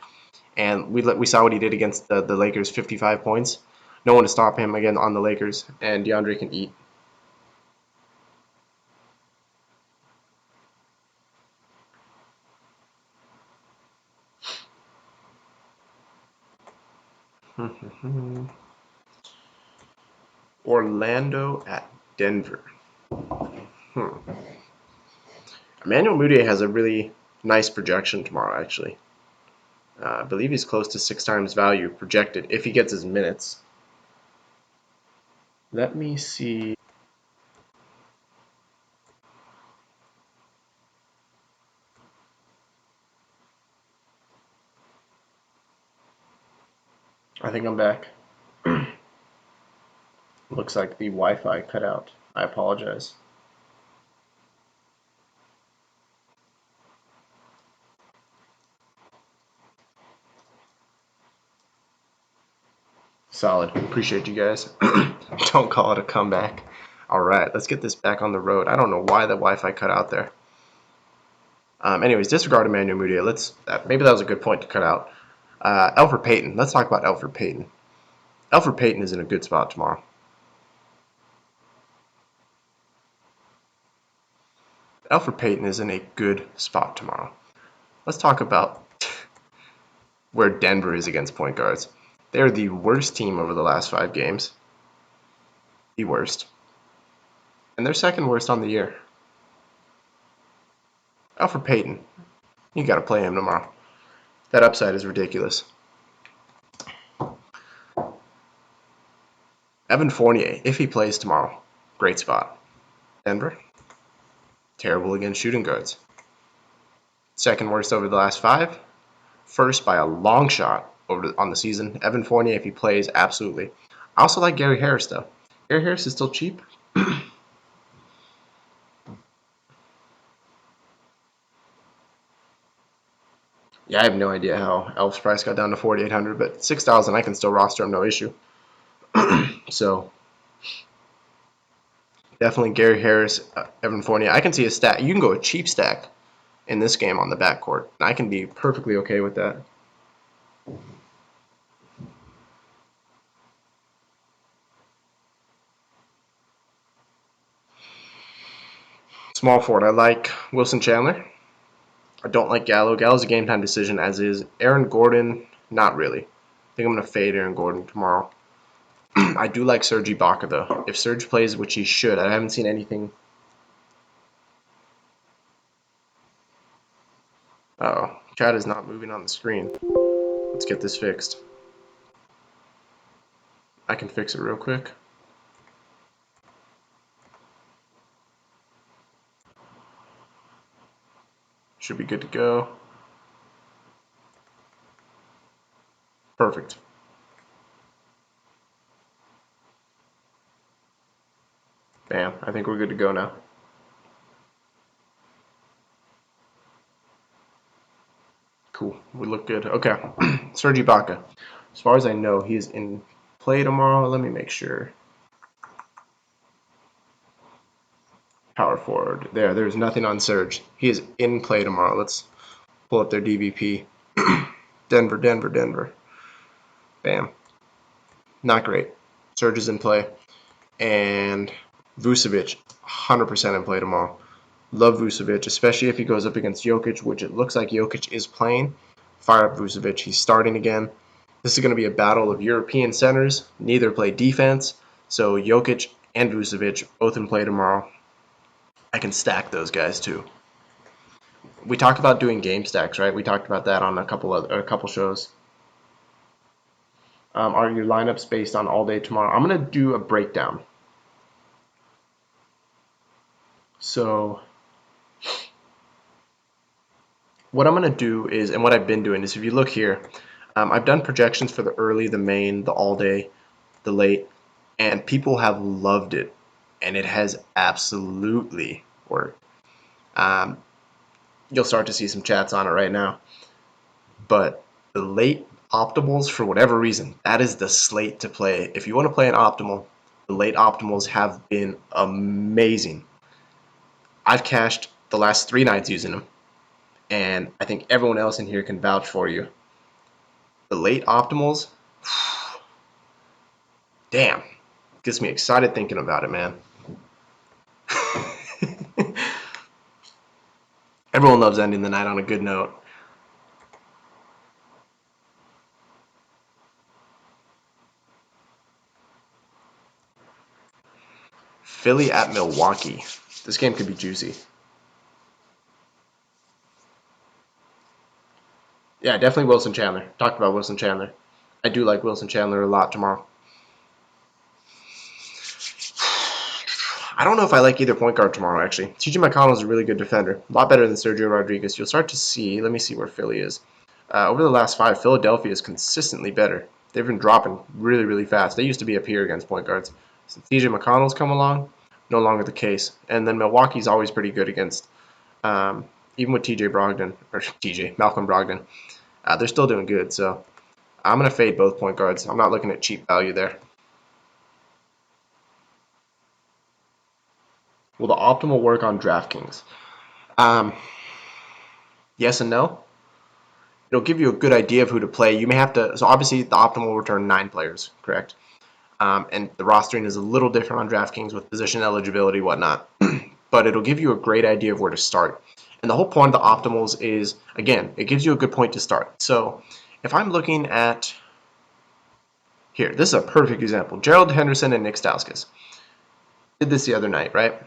And we saw what he did against the Lakers, 55 points. No one to stop him again on the Lakers, and DeAndre can eat. Orlando at Denver. Hmm. Emmanuel Mudiay has a really Nice projection tomorrow, actually. I believe he's close to 6 times value projected if he gets his minutes. Let me see. I think I'm back. Looks like the Wi-Fi cut out. I apologize. Solid. Appreciate you guys. Don't call it a comeback. All right, let's get this back on the road. I don't know why the Wi-Fi cut out there. Anyways, disregard Emmanuel Mudiay. Maybe that was a good point to cut out. Elfrid Payton. Let's talk about Elfrid Payton. Elfrid Payton is in a good spot tomorrow. Elfrid Payton is in a good spot tomorrow. Let's talk about where Denver is against point guards. They're the worst team over the last 5 games. The worst. And they're second worst on the year. Elfrid Payton. You got to play him tomorrow. That upside is ridiculous. Evan Fournier, if he plays tomorrow, great spot. Denver, terrible against shooting guards. Second worst over the last 5. First by a long shot on the season. Evan Fournier, if he plays, absolutely. I also like Gary Harris, though. Gary Harris is still cheap. Yeah, I have no idea how Elf's price got down to 4,800, but 6,000 I can still roster him, no issue. So definitely Gary Harris, Evan Fournier. I can see a stack. You can go a cheap stack in this game on the backcourt. I can be perfectly okay with that. Small forward, I like Wilson Chandler. I don't like Gallo. Gallo's a game time decision, as is Aaron Gordon. Not really. I think I'm going to fade Aaron Gordon tomorrow. I do like Serge Ibaka, though. If Serge plays, which he should, I haven't seen anything. Uh-oh. Chat is not moving on the screen. Let's get this fixed. I can fix it real quick. Should be good to go. Perfect. Bam. I think we're good to go now. Cool. We look good. Okay. Serge Ibaka. As far as I know, he is in play tomorrow. Let me make sure. Power forward. There's nothing on Serge. He is in play tomorrow. Let's pull up their DVP. Denver, Denver, Denver. Bam. Not great. Serge is in play. And Vucevic, 100% in play tomorrow. Love Vucevic, especially if he goes up against Jokic, which it looks like Jokic is playing. Fire up Vucevic. He's starting again. This is going to be a battle of European centers. Neither play defense. So Jokic and Vucevic both in play tomorrow. I can stack those guys too. We talked about doing game stacks, right? We talked about that on a couple shows. Are your lineups based on all day tomorrow? I'm gonna do a breakdown. So what I'm gonna do is, and what I've been doing is, if you look here, I've done projections for the early, the main, the all day, the late, and people have loved it, and it has absolutely worked. Um, you'll start to see some chats on it right now. But the late optimals, for whatever reason, that is the slate to play. If you want to play an optimal, the late optimals have been amazing. I've cashed the last 3 nights using them, and I think everyone else in here can vouch for you. The late optimals, damn, gets me excited thinking about it, man. Everyone loves ending the night on a good note. Philly at Milwaukee. This game could be juicy. Yeah, definitely Wilson Chandler. Talked about Wilson Chandler. I do like Wilson Chandler a lot tomorrow. I don't know if I like either point guard tomorrow, actually. TJ McConnell is a really good defender. A lot better than Sergio Rodriguez. You'll start to see, let me see where Philly is. Over the last five, Philadelphia is consistently better. They've been dropping really, really fast. They used to be up here against point guards. Since TJ McConnell's come along, no longer the case. And then Milwaukee's always pretty good against, even with Malcolm Brogdon. They're still doing good. So I'm going to fade both point guards. I'm not looking at cheap value there. Will the optimal work on DraftKings? Um, yes and no. It'll give you a good idea of who to play. You may have to. So obviously, the optimal will return 9 players, correct? And the rostering is a little different on DraftKings with position eligibility, whatnot. But it'll give you a great idea of where to start. And the whole point of the optimals is, again, it gives you a good point to start. So if I'm looking at here, this is a perfect example. Gerald Henderson and Nick Stauskas did this the other night, right?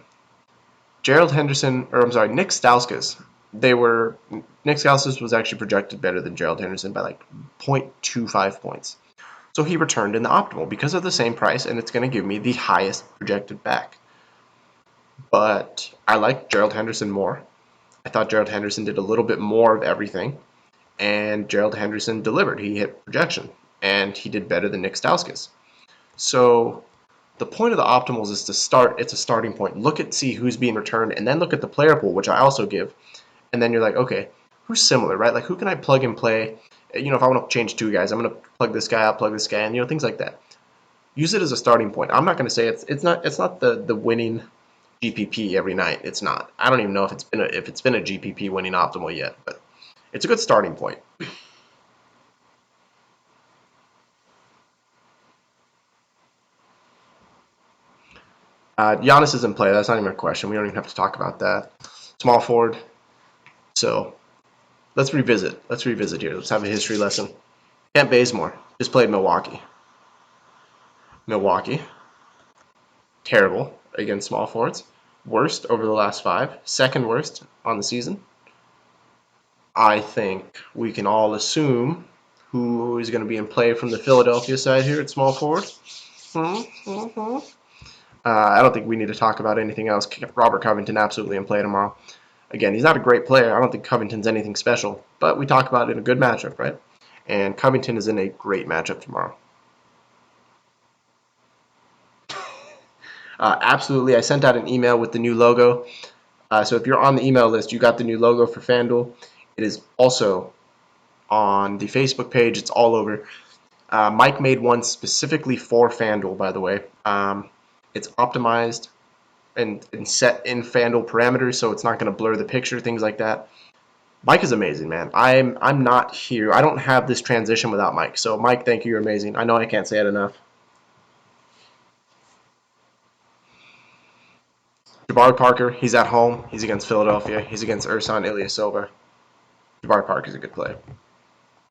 Nick Stauskas. Nick Stauskas was actually projected better than Gerald Henderson by like 0.25 points. So he returned in the optimal because of the same price, and it's going to give me the highest projected back. But I like Gerald Henderson more. I thought Gerald Henderson did a little bit more of everything, and Gerald Henderson delivered. He hit projection, and he did better than Nick Stauskas. So the point of the optimals is to start. It's a starting point. Look at see who's being returned, and then look at the player pool, which I also give. And then you're like, okay, who's similar, right? Like who can I plug and play? If I want to change 2 guys, I'm going to plug this guy out, plug this guy in, things like that. Use it as a starting point. I'm not going to say it's not the winning GPP every night. It's not. I don't even know if it's been a GPP winning optimal yet, but it's a good starting point. Giannis is in play. That's not even a question. We don't even have to talk about that. Small forward. So let's revisit. Let's revisit here. Let's have a history lesson. Kent Bazemore just played Milwaukee. Milwaukee, terrible against small forwards. Worst over the last 5. Second worst on the season. I think we can all assume who is going to be in play from the Philadelphia side here at small forward. I don't think we need to talk about anything else. Robert Covington absolutely in play tomorrow. Again, he's not a great player. I don't think Covington's anything special, but we talk about it in a good matchup, right? And Covington is in a great matchup tomorrow. Absolutely. I sent out an email with the new logo. So if you're on the email list, you got the new logo for FanDuel. It is also on the Facebook page. It's all over. Mike made one specifically for FanDuel, by the way. It's optimized and set in FanDuel parameters, so it's not going to blur the picture, things like that. Mike is amazing, man. I'm not here. I don't have this transition without Mike. So Mike, thank you. You're amazing. I know I can't say it enough. Jabari Parker, he's at home. He's against Philadelphia. He's against Ersan Ilyasova. Jabari Parker is a good play.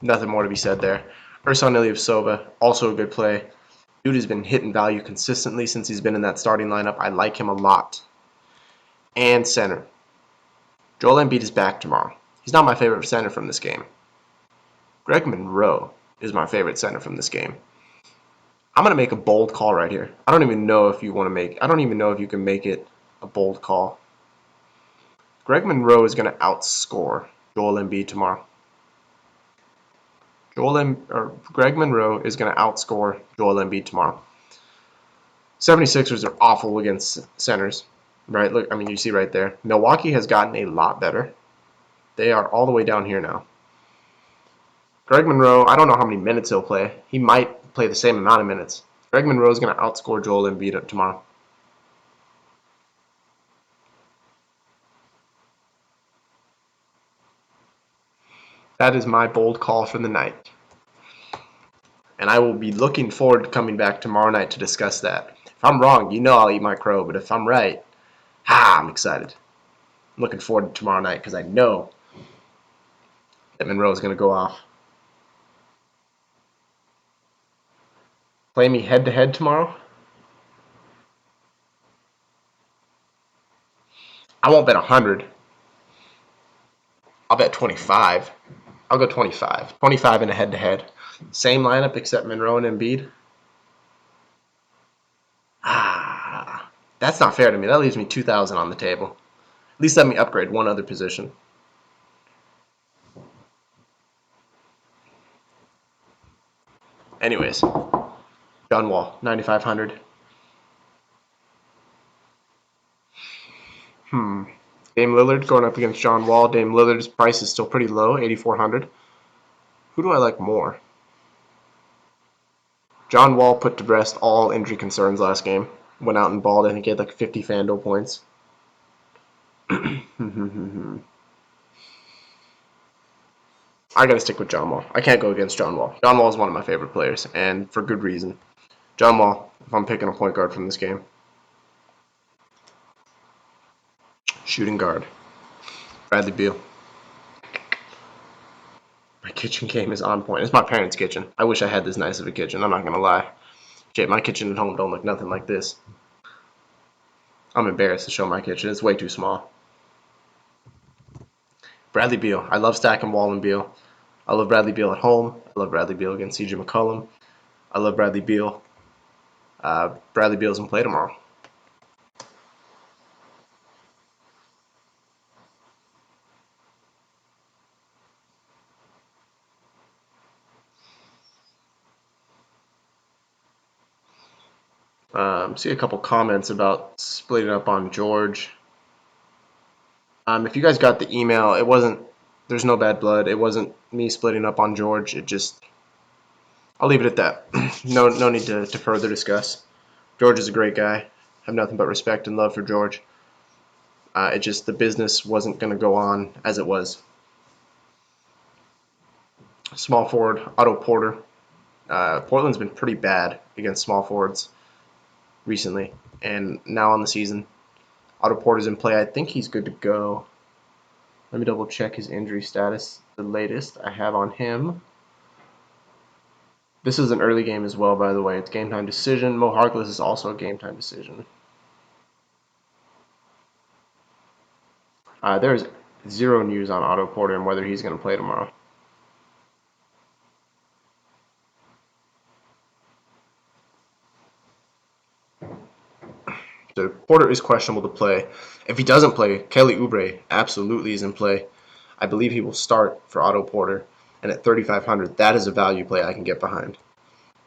Nothing more to be said there. Ersan Ilyasova, also a good play. Dude has been hitting value consistently since he's been in that starting lineup. I like him a lot. And center. Joel Embiid is back tomorrow. He's not my favorite center from this game. Greg Monroe is my favorite center from this game. I'm gonna make a bold call right here. I don't even know if you want to make. I don't even know if you can make it a bold call. Greg Monroe is gonna outscore Joel Embiid tomorrow. Greg Monroe is gonna outscore Joel Embiid tomorrow. 76ers are awful against centers, right? Look, I mean, you see right there. Milwaukee has gotten a lot better. They are all the way down here now. Greg Monroe, I don't know how many minutes he'll play. He might play the same amount of minutes. Greg Monroe is going to outscore Joel Embiid tomorrow. That is my bold call for the night. And I will be looking forward to coming back tomorrow night to discuss that. If I'm wrong, I'll eat my crow. But if I'm right, I'm excited. I'm looking forward to tomorrow night because I know that Monroe is going to go off. Play me head to head tomorrow. I won't bet 100. I'll bet 25. I'll go 25. 25 in a head-to-head. Same lineup except Monroe and Embiid. Ah, that's not fair to me. That leaves me 2,000 on the table. At least let me upgrade one other position. Anyways, John Wall, 9,500. Dame Lillard going up against John Wall. Dame Lillard's price is still pretty low, 8,400. Who do I like more? John Wall put to rest all injury concerns last game. Went out and balled. I think he had like 50 FanDuel points. I gotta stick with John Wall. I can't go against John Wall. John Wall is one of my favorite players, and for good reason. John Wall, if I'm picking a point guard from this game. Shooting guard. Bradley Beal. My kitchen game is on point. It's my parents' kitchen. I wish I had this nice of a kitchen. I'm not gonna lie. Shit, my kitchen at home don't look nothing like this. I'm embarrassed to show my kitchen. It's way too small. Bradley Beal. I love stacking Wall and Beal. I love Bradley Beal at home. I love Bradley Beal against CJ McCollum. I love Bradley Beal. Bradley Beal's in play tomorrow. See a couple comments about splitting up on George. If you guys got the email, it wasn't. There's no bad blood. It wasn't me splitting up on George. It just. I'll leave it at that. No need to further discuss. George is a great guy. I have nothing but respect and love for George. It just the business wasn't going to go on as it was. Small forward, Otto Porter. Portland's been pretty bad against small forwards recently, and now on the season, Otto Porter's in play. I think he's good to go. Let me double check his injury status. The latest I have on him. This is an early game as well, by the way. It's game time decision. Mo Harkless is also a game time decision. There's zero news on Otto Porter and whether he's going to play tomorrow. So Porter is questionable to play. If he doesn't play, Kelly Oubre absolutely is in play. I believe he will start for Otto Porter. And at 3,500, that is a value play I can get behind.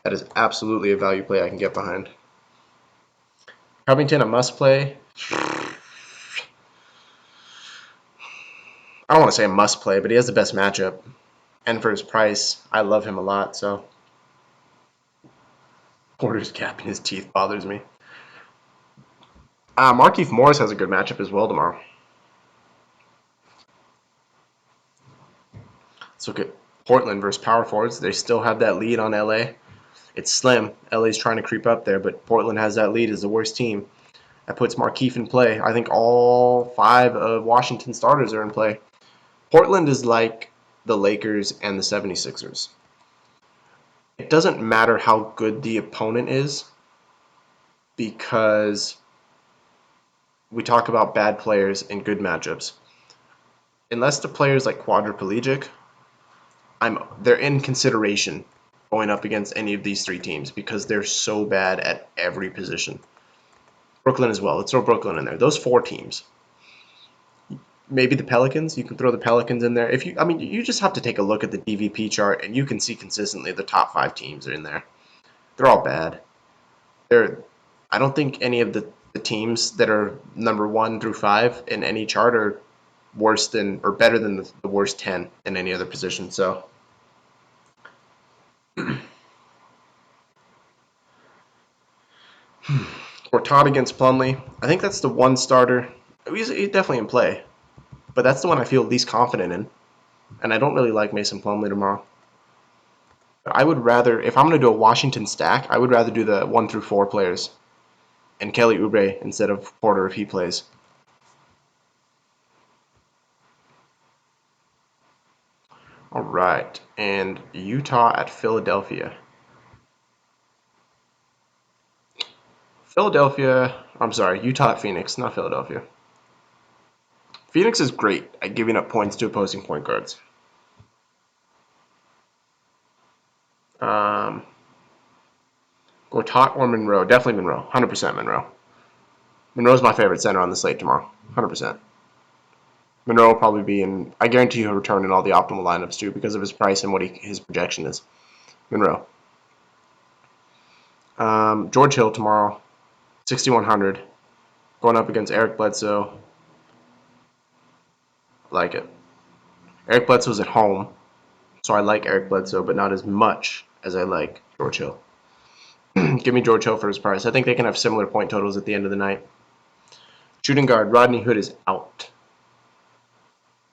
That is absolutely a value play I can get behind. Covington, a must play. I don't want to say a must play, but he has the best matchup. And for his price, I love him a lot. So Porter's capping his teeth bothers me. Markieff Morris has a good matchup as well tomorrow. Let's look at Portland versus power forwards. They still have that lead on LA. It's slim. LA's trying to creep up there, but Portland has that lead as the worst team. That puts Markieff in play. I think all 5 of Washington's starters are in play. Portland is like the Lakers and the 76ers. It doesn't matter how good the opponent is because we talk about bad players and good matchups. Unless the player is like quadriplegic, they're in consideration going up against any of these 3 teams because they're so bad at every position. Brooklyn as well. Let's throw Brooklyn in there. Those 4 teams. Maybe the Pelicans. You can throw the Pelicans in there. You just have to take a look at the DVP chart and you can see consistently the top 5 teams are in there. They're all bad. I don't think any of the teams that are number 1 through 5 in any chart are worse than or better than the worst 10 in any other position. So or Todd against Plumlee. I think that's the one starter. He's definitely in play, but that's the one I feel least confident in. And I don't really like Mason Plumlee tomorrow. But I would rather, if I'm going to do a Washington stack, I would rather do the 1 through 4 players and Kelly Oubre instead of Porter if he plays. All right, and Utah at Philadelphia. Utah at Phoenix, not Philadelphia. Phoenix is great at giving up points to opposing point guards. Gortat or Monroe? Definitely Monroe. 100% Monroe. Monroe's my favorite center on the slate tomorrow. 100%. Monroe will probably be in. I guarantee he'll return in all the optimal lineups too because of his price and what his projection is. Monroe. George Hill tomorrow, 6,100, going up against Eric Bledsoe. Like it. Eric Bledsoe's at home, so I like Eric Bledsoe, but not as much as I like George Hill. Give me George Hill for his price. I think they can have similar point totals at the end of the night. Shooting guard, Rodney Hood is out.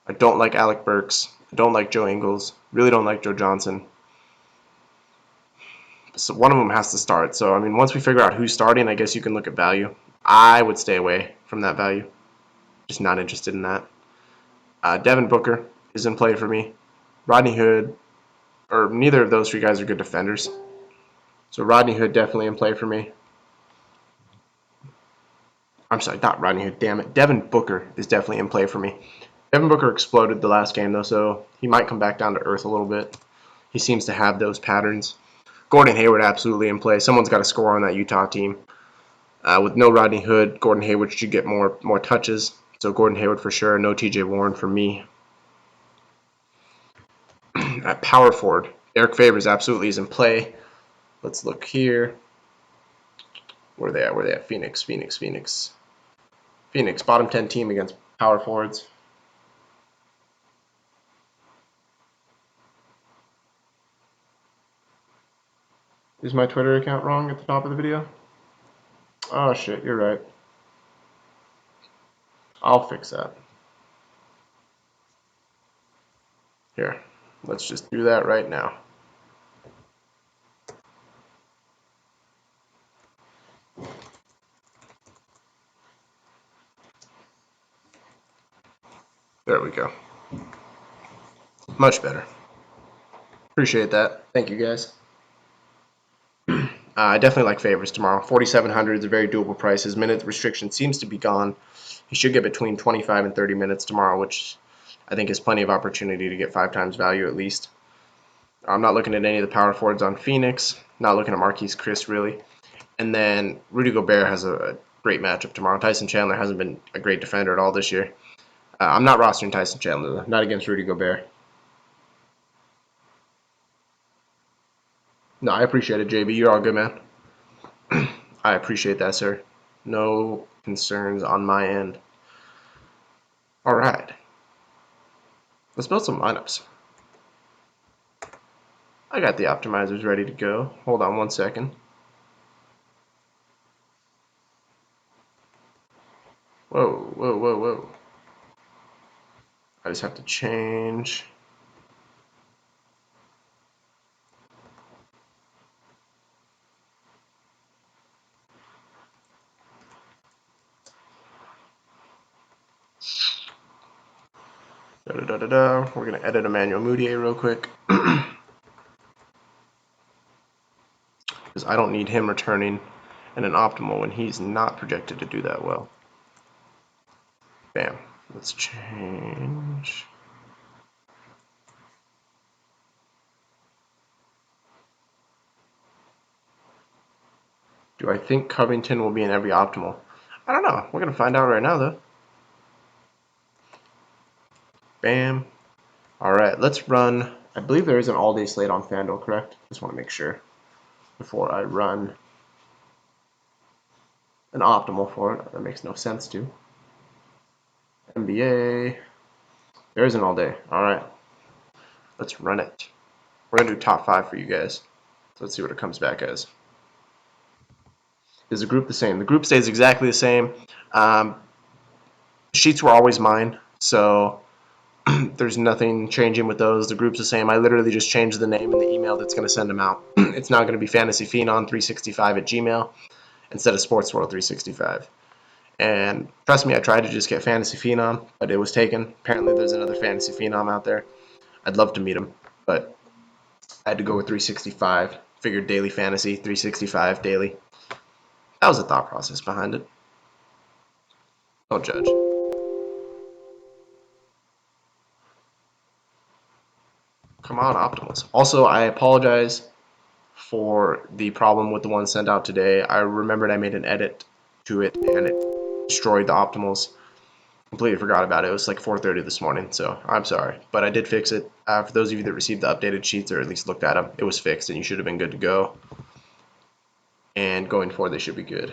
I don't like Alec Burks. I don't like Joe Ingles. Really don't like Joe Johnson. So one of them has to start. So, I mean, once we figure out who's starting, I guess you can look at value. I would stay away from that value. Just not interested in that. Devin Booker is in play for me. Rodney Hood, or neither of those three guys are good defenders. So Rodney Hood definitely in play for me. I'm sorry, not Rodney Hood, damn it. Devin Booker is definitely in play for me. Devin Booker exploded the last game, though, so he might come back down to earth a little bit. He seems to have those patterns. Gordon Hayward absolutely in play. Someone's got to score on that Utah team. With no Rodney Hood, Gordon Hayward should get more touches. So Gordon Hayward for sure. No TJ Warren for me. At power forward, Eric Favors absolutely is in play. Let's look here. Where are they at? Where are they at? Phoenix. Bottom 10 team against power forwards. Is my Twitter account wrong at the top of the video? Oh shit, you're right. I'll fix that. Here, let's just do that right now. There we go. Much better. Appreciate that. Thank you guys. I definitely like Favors tomorrow. 4,700 is a very doable price. His minute restriction seems to be gone. He should get between 25 and 30 minutes tomorrow, which I think is plenty of opportunity to get 5 times value at least. I'm not looking at any of the power forwards on Phoenix. Not looking at Marquise Chris really. And then Rudy Gobert has a great matchup tomorrow. Tyson Chandler hasn't been a great defender at all this year. I'm not rostering Tyson Chandler, though. Not against Rudy Gobert. No, I appreciate it, JB. You're all good, man. I appreciate that, sir. No concerns on my end. All right. Let's build some lineups. I got the optimizers ready to go. Hold on one second. Whoa. I just have to change. We're going to edit Emmanuel Mudiay real quick. Because I don't need him returning in an optimal when he's not projected to do that well. Bam. Let's change. Do I think Covington will be in every optimal? I don't know. We're going to find out right now, though. Bam. All right, let's run. I believe there is an all-day slate on Fan Duel, correct? Just want to make sure before I run an optimal for it. That makes no sense to. NBA. There is an all-day. All right. Let's run it. We're going to do top 5 for you guys. So let's see what it comes back as. Is the group the same? The group stays exactly the same. Sheets were always mine, so there's nothing changing with those. The group's the same. I literally just changed the name and the email that's going to send them out. It's now going to be Fantasy Phenom 365 at Gmail instead of Sports Swirl 365. And trust me, I tried to just get Fantasy Phenom, but it was taken. Apparently, there's another Fantasy Phenom out there. I'd love to meet him, but I had to go with 365. Figured daily fantasy, 365 daily. That was the thought process behind it. Don't judge. Come on, Optimals. Also, I apologize for the problem with the one sent out today. I remembered I made an edit to it and it destroyed the optimals. Completely forgot about it. It was like 4:30 this morning, so I'm sorry. But I did fix it. For those of you that received the updated sheets or at least looked at them, it was fixed and you should have been good to go. And going forward, they should be good.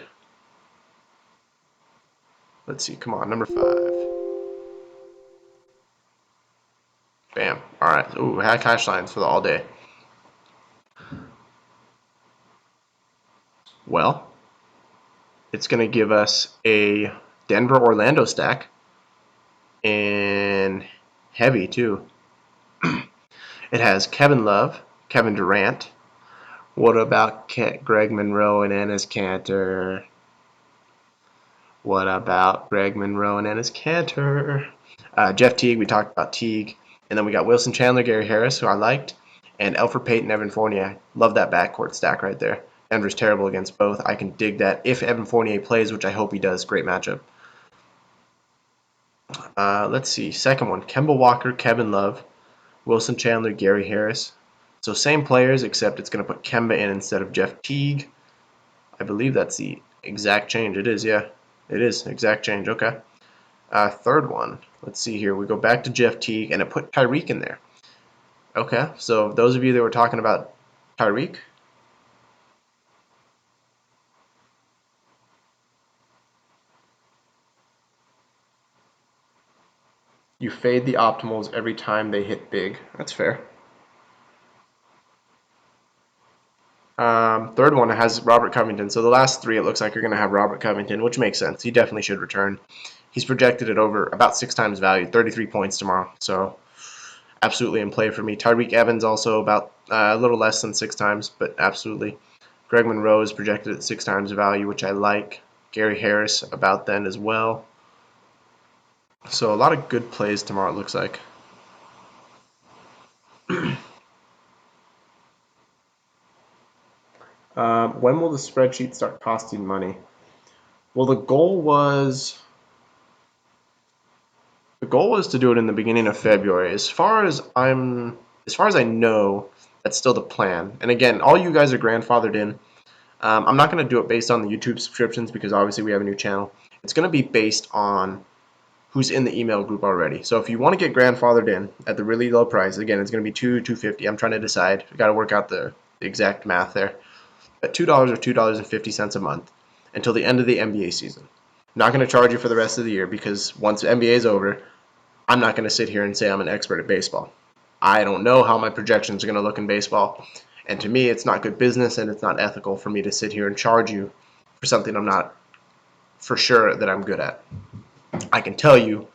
Let's see. Come on, number 5. Bam. All right. Ooh, had cash lines for the all day. Well, it's going to give us a Denver-Orlando stack and heavy too. It has Kevin Love, Kevin Durant. What about Greg Monroe and Enes Kanter? What about Greg Monroe and Enes Kanter? Jeff Teague, we talked about Teague. And then we got Wilson Chandler, Gary Harris, who I liked, and Elfrid Payton, Evan Fournier. Love that backcourt stack right there. Denver's terrible against both. I can dig that if Evan Fournier plays, which I hope he does. Great matchup. Let's see. Second one, Kemba Walker, Kevin Love, Wilson Chandler, Gary Harris. So same players, except it's going to put Kemba in instead of Jeff Teague. I believe that's the exact change. It is, yeah. It is. Exact change. Okay. Third one. Let's see here. We go back to Jeff Teague, and it put Tyreek in there. Okay. So those of you that were talking about Tyreek, you fade the optimals every time they hit big. That's fair. Third one has Robert Covington. So the last 3, it looks like you're going to have Robert Covington, which makes sense. He definitely should return. He's projected at over about 6 times value, 33 points tomorrow. So absolutely in play for me. Tyreek Evans also about a little less than 6 times, but absolutely. Greg Monroe is projected at 6 times value, which I like. Gary Harris about then as well. So a lot of good plays tomorrow, it looks like. When will the spreadsheet start costing money? Well, the goal was to do it in the beginning of February. As far as I know, that's still the plan. And again, all you guys are grandfathered in. I'm not going to do it based on the YouTube subscriptions because obviously we have a new channel. It's going to be based on who's in the email group already. So if you want to get grandfathered in at the really low price, again, it's going to be $2.50. I'm trying to decide. Got to work out the exact math there. At $2 or $2.50 a month until the end of the NBA season. I'm not going to charge you for the rest of the year because once the NBA is over, I'm not going to sit here and say I'm an expert at baseball. I don't know how my projections are going to look in baseball. And to me, it's not good business and it's not ethical for me to sit here and charge you for something I'm not for sure that I'm good at. I can tell you,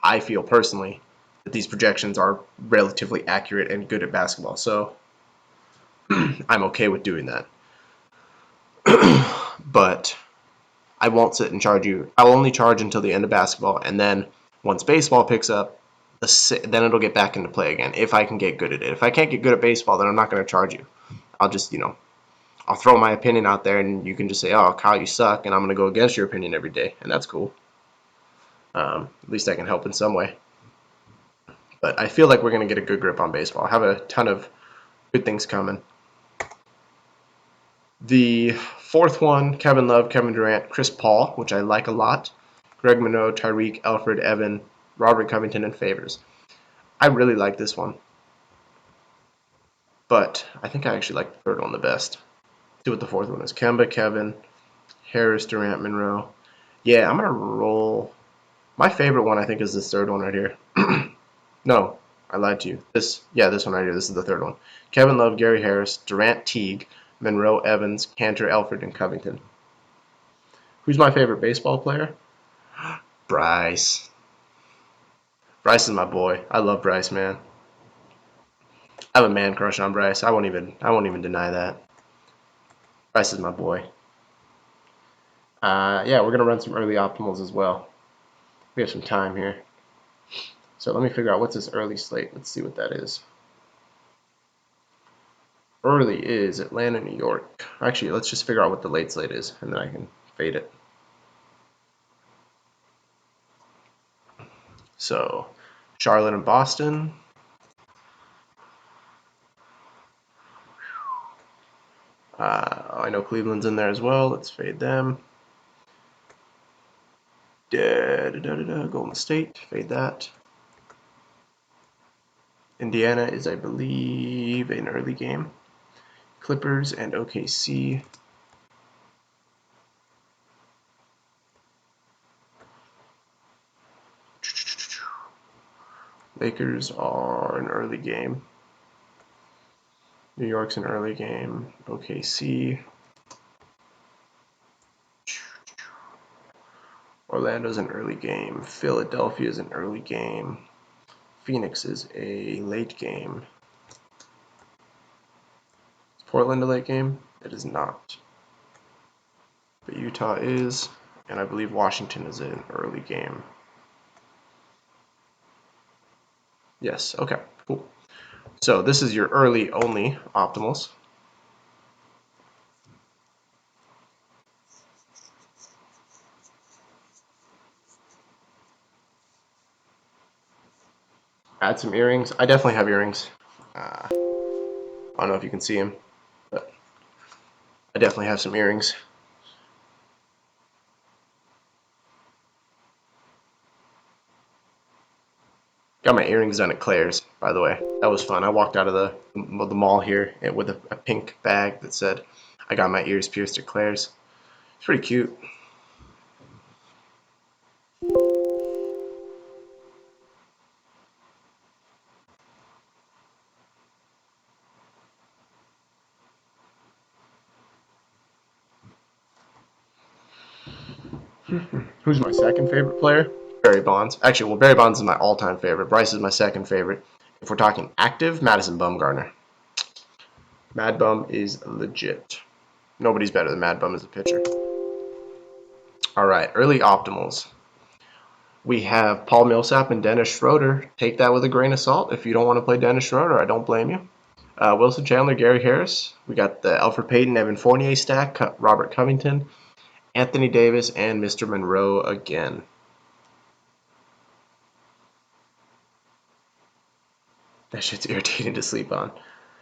I feel personally that these projections are relatively accurate and good at basketball. So I'm okay with doing that. But I won't sit and charge you. I'll only charge until the end of basketball. And then once baseball picks up, then it'll get back into play again if I can get good at it. If I can't get good at baseball, then I'm not going to charge you. I'll just, I'll throw my opinion out there and you can just say, oh, Kyle, you suck. And I'm going to go against your opinion every day. And that's cool. At least I can help in some way. But I feel like we're going to get a good grip on baseball. I have a ton of good things coming. The fourth one, Kevin Love, Kevin Durant, Chris Paul, which I like a lot. Greg Monroe, Tyreek, Elfrid, Evan, Robert Covington, and Favors. I really like this one. But I think I actually like the third one the best. See what the fourth one is. Kemba, Kevin, Harris, Durant, Monroe. Yeah, I'm going to roll. My favorite one, I think, is this third one right here. No, I lied to you. This one right here. This is the third one. Kevin Love, Gary Harris, Durant, Teague, Monroe, Evans, Kanter, Elfrid, and Covington. Who's my favorite baseball player? Bryce. Bryce is my boy. I love Bryce, man. I have a man crush on Bryce. I won't even deny that. Bryce is my boy. Yeah, we're gonna run some early optimals as well. We have some time here. So let me figure out what's this early slate. Let's see what that is. Early is Atlanta, New York. Actually, let's just figure out what the late slate is, and then I can fade it. So, Charlotte and Boston. know Cleveland's in there as well. Let's fade them. Golden State, fade that. Indiana is, I believe, an early game. Clippers and OKC. Lakers are an early game. New York's an early game. OKC. Orlando's an early game. Philadelphia is an early game. Phoenix is a late game. Is Portland a late game? It is not. But Utah is, and I believe Washington is an early game. Yes, okay, cool. So this is your early only optimals. Add some earrings. I definitely have earrings. I don't know if you can see them, but I definitely have some earrings. Got my earrings done at Claire's, by the way. That was fun. I walked out of the mall here with a pink bag that said, I got my ears pierced at Claire's. It's pretty cute. Who's my second favorite player? Barry Bonds. Actually, well, Barry Bonds is my all-time favorite. Bryce is my second favorite. If we're talking active, Madison Bumgarner. Mad Bum is legit. Nobody's better than Mad Bum as a pitcher. All right, early optimals. We have Paul Millsap and Dennis Schroeder. Take that with a grain of salt. If you don't want to play Dennis Schroeder, I don't blame you. Wilson Chandler, Gary Harris. We got the Alfred Payton, Evan Fournier stack. Robert Covington, Anthony Davis, and Mr. Monroe again. That shit's irritating to sleep on.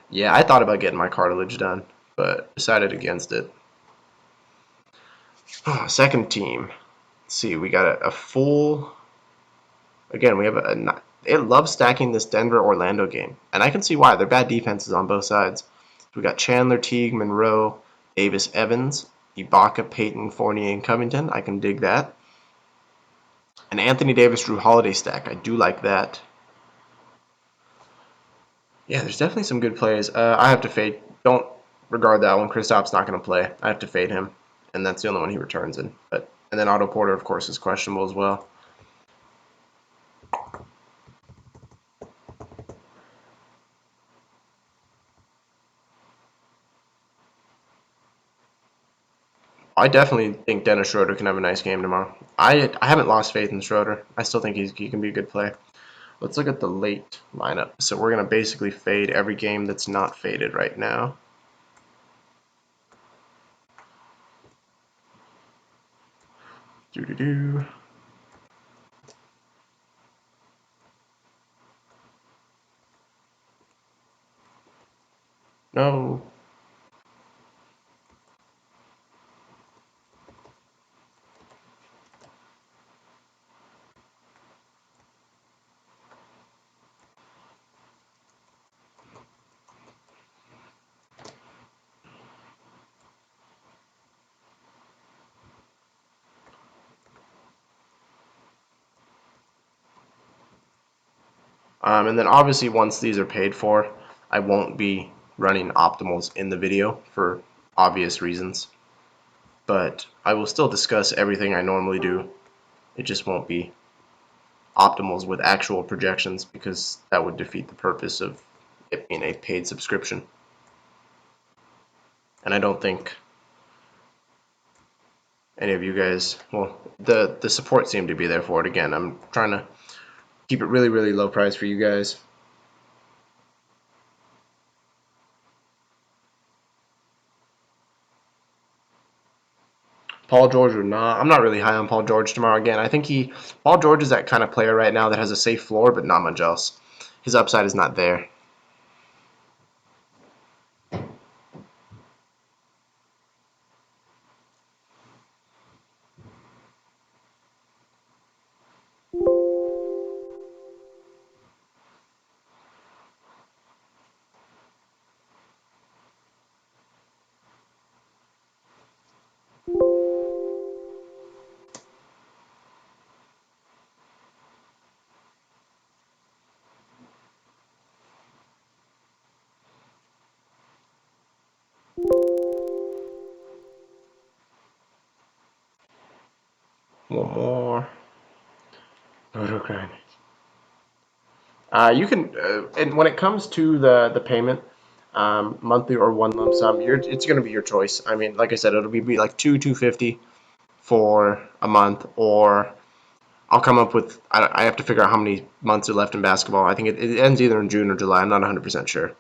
Yeah, I thought about getting my cartilage done, but decided against it. Second team. Let's see, we got a full. Again, we have it loves stacking this Denver-Orlando game, and I can see why. They're bad defenses on both sides. We got Chandler, Teague, Monroe, Davis, Evans, Ibaka, Payton, Fournier, and Covington. I can dig that. An Anthony Davis, Drew Holiday stack. I do like that. Yeah, there's definitely some good plays. I have to fade. Don't regard that one. Kristaps not going to play. I have to fade him, and that's the only one he returns in. And then Otto Porter, of course, is questionable as well. I definitely think Dennis Schroeder can have a nice game tomorrow. I haven't lost faith in Schroeder. I still think he can be a good play. Let's look at the late lineup. So we're going to basically fade every game that's not faded right now. Doo-doo-doo. No. And then obviously once these are paid for, I won't be running optimals in the video for obvious reasons. But I will still discuss everything I normally do. It just won't be optimals with actual projections because that would defeat the purpose of it being a paid subscription. And I don't think any of you guys, well, the support seemed to be there for it. Again, I'm trying to keep it really, really low price for you guys. Paul George or not, I'm not really high on Paul George tomorrow. Again, I think Paul George is that kind of player right now that has a safe floor, but not much else. His upside is not there. One more. Okay. You can, and when it comes to the payment, monthly or one lump sum, it's going to be your choice. I mean, like I said, it'll be like 250 for a month, or I'll come up with. I have to figure out how many months are left in basketball. I think it ends either in June or July. I'm not 100% sure.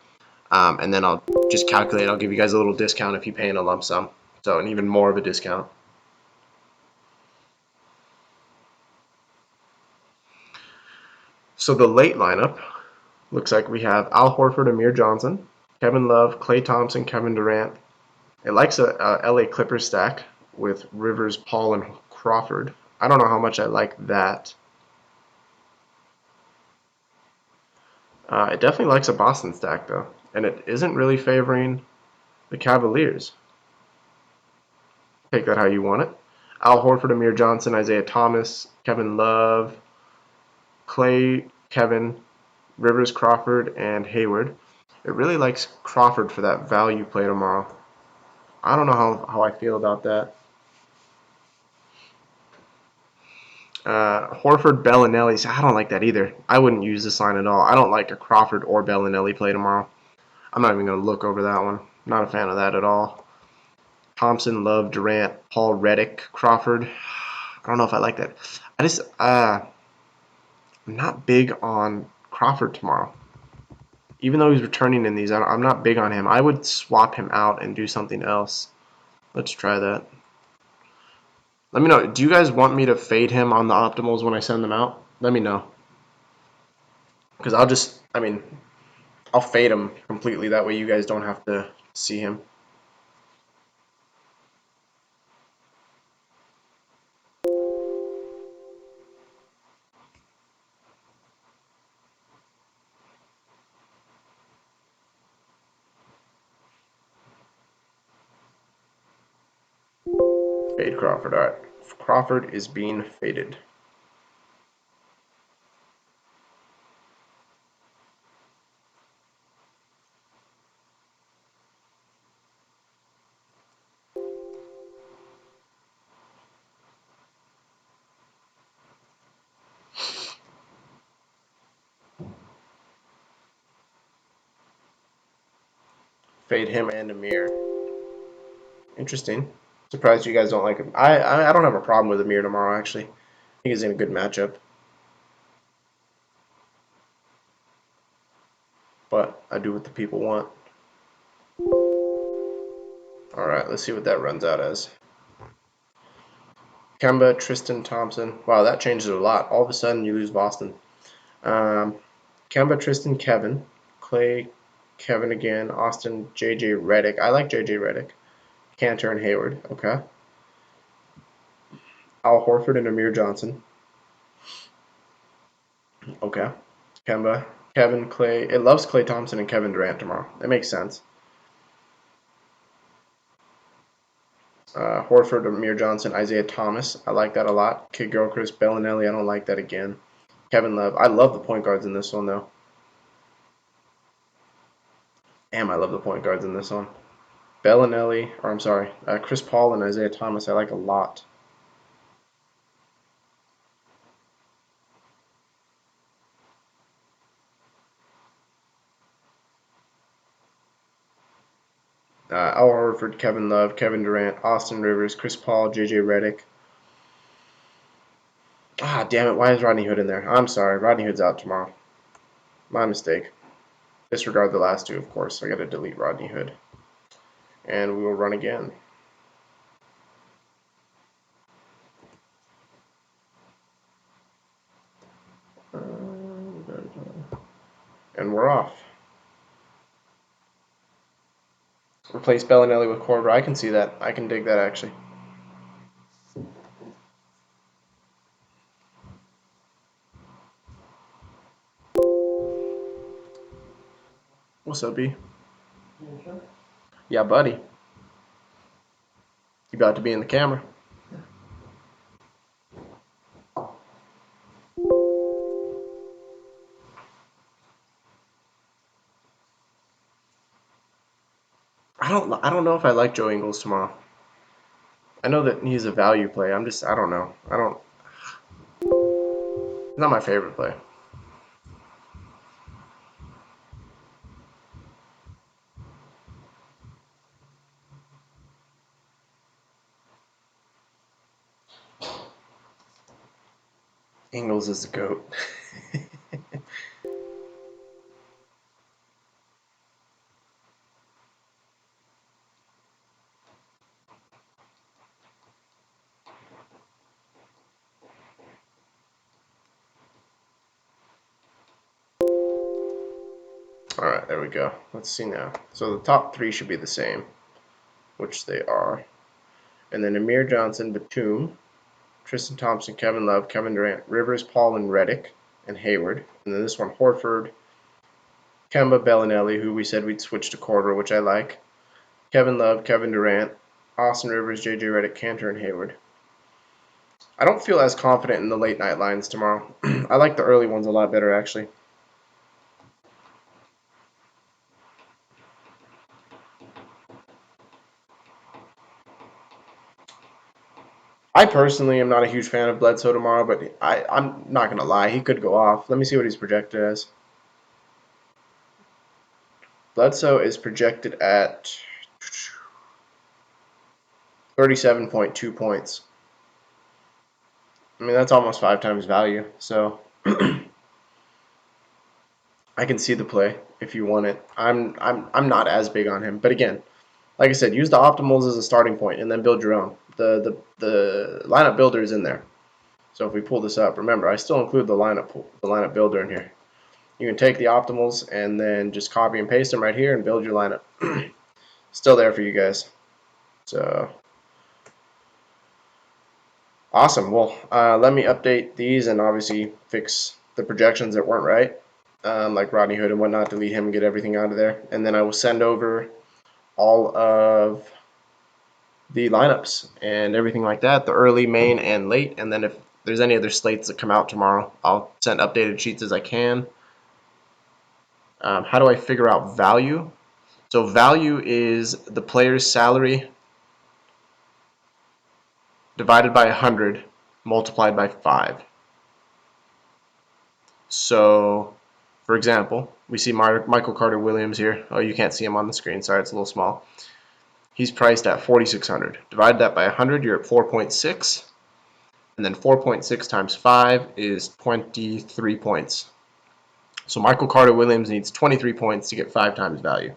And then I'll just calculate. I'll give you guys a little discount if you pay in a lump sum. So an even more of a discount. So the late lineup looks like we have Al Horford, Amir Johnson, Kevin Love, Klay Thompson, Kevin Durant. It likes a LA Clippers stack with Rivers, Paul, and Crawford. I don't know how much I like that. It definitely likes a Boston stack though, and it isn't really favoring the Cavaliers. Take that how you want it. Al Horford, Amir Johnson, Isaiah Thomas, Kevin Love, Klay, Kevin, Rivers, Crawford, and Hayward. It really likes Crawford for that value play tomorrow. I don't know how I feel about that. Horford, Bellinelli. I don't like that either. I wouldn't use this line at all. I don't like a Crawford or Bellinelli play tomorrow. I'm not even going to look over that one. Not a fan of that at all. Thompson, Love, Durant, Paul, Reddick, Crawford. I don't know if I like that. I'm not big on Crawford tomorrow. Even though he's returning in these, I'm not big on him. I would swap him out and do something else. Let's try that. Let me know. Do you guys want me to fade him on the optimals when I send them out? Let me know. Because I'll fade him completely. That way you guys don't have to see him. Fade Crawford. All right. Crawford is being faded. Fade him and Amir. Interesting. Surprised you guys don't like him. I don't have a problem with Amir tomorrow, actually. I think he's in a good matchup. But I do what the people want. All right, let's see what that runs out as. Kemba, Tristan Thompson. Wow, that changes a lot. All of a sudden, you lose Boston. Um, Kemba, Tristan, Kevin. Klay, Kevin again. Austin, JJ Redick. I like JJ Redick. Cantor and Hayward. Okay. Al Horford and Amir Johnson. Okay. Kemba, Kevin, Klay. It loves Klay Thompson and Kevin Durant tomorrow. That makes sense. Horford, Amir Johnson, Isaiah Thomas. I like that a lot. Kid Gilchrist, Bellinelli. I don't like that again. Kevin Love. I love the point guards in this one though. Damn, I love the point guards in this one. Bellinelli, or I'm sorry, Chris Paul and Isaiah Thomas. I like a lot. Al Horford, Kevin Love, Kevin Durant, Austin Rivers, Chris Paul, JJ Redick. Ah, damn it. Why is Rodney Hood in there? I'm sorry. Rodney Hood's out tomorrow. My mistake. Disregard the last two, of course. I got to delete Rodney Hood. And we will run again. And we're off. Replace Bellinelli with Korver. I can see that. I can dig that, actually. What's up, B? Yeah, buddy. You about to be in the camera. I don't know if I like Joe Ingles tomorrow. I know that he's a value play. I don't know. He's not my favorite play. Ingles is the GOAT. All right, there we go. Let's see now. So the top three should be the same, which they are. And then Amir Johnson, Batum, Tristan Thompson, Kevin Love, Kevin Durant, Rivers, Paul, and Reddick, and Hayward. And then this one, Horford, Kemba, Bellinelli, who we said we'd switch to Corver, which I like. Kevin Love, Kevin Durant, Austin Rivers, JJ Redick, Cantor, and Hayward. I don't feel as confident in the late night lines tomorrow. I like the early ones a lot better, actually. I personally am not a huge fan of Bledsoe tomorrow, but I'm not going to lie. He could go off. Let me see what he's projected as. Bledsoe is projected at 37.2 points. I mean, that's almost 5 times value. So I can see the play if you want it. I'm not as big on him, but again, like I said, use the optimals as a starting point and then build your own. The lineup builder is in there. So if we pull this up, remember I still include the lineup builder in here. You can take the optimals and then just copy and paste them right here and build your lineup. Still there for you guys. So awesome. Well, let me update these and obviously fix the projections that weren't right, like Rodney Hood and whatnot. Delete him and get everything out of there, and then I will send over all of the lineups and everything like that, the early, main, and late. And then if there's any other slates that come out tomorrow, I'll send updated sheets as I can. How do I figure out value? So value is the player's salary divided by 100 multiplied by 5. So, for example, we see Michael Carter Williams here. Oh, you can't see him on the screen. Sorry, it's a little small. He's priced at 4,600. Divide that by 100, you're at 4.6. And then 4.6 times 5 is 23 points. So Michael Carter Williams needs 23 points to get 5 times value.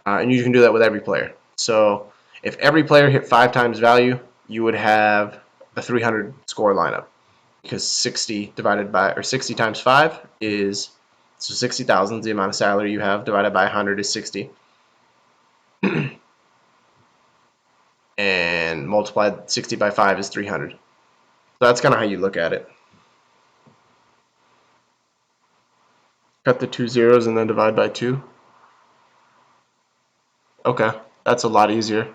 And you can do that with every player. So if every player hit 5 times value, you would have a 300 score lineup, because 60 times 5 is, so 60,000 is the amount of salary you have, divided by 100 is 60. And multiplied 60 by 5 is 300. So that's kind of how you look at it. Cut the 2 zeros and then divide by 2. Okay, that's a lot easier.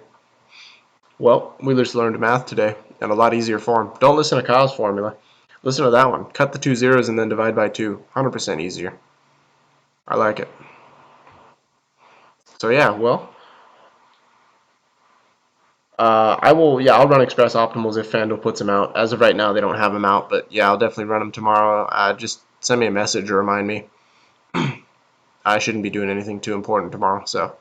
Well, we just learned math today, and a lot easier form. Don't listen to Kyle's formula. Listen to that one. Cut the 2 zeros and then divide by 2. 100% easier. I like it. So yeah, well, I'll run Express Optimals if FanDuel puts them out. As of right now, they don't have them out, but yeah, I'll definitely run them tomorrow. Just send me a message or remind me. I shouldn't be doing anything too important tomorrow. So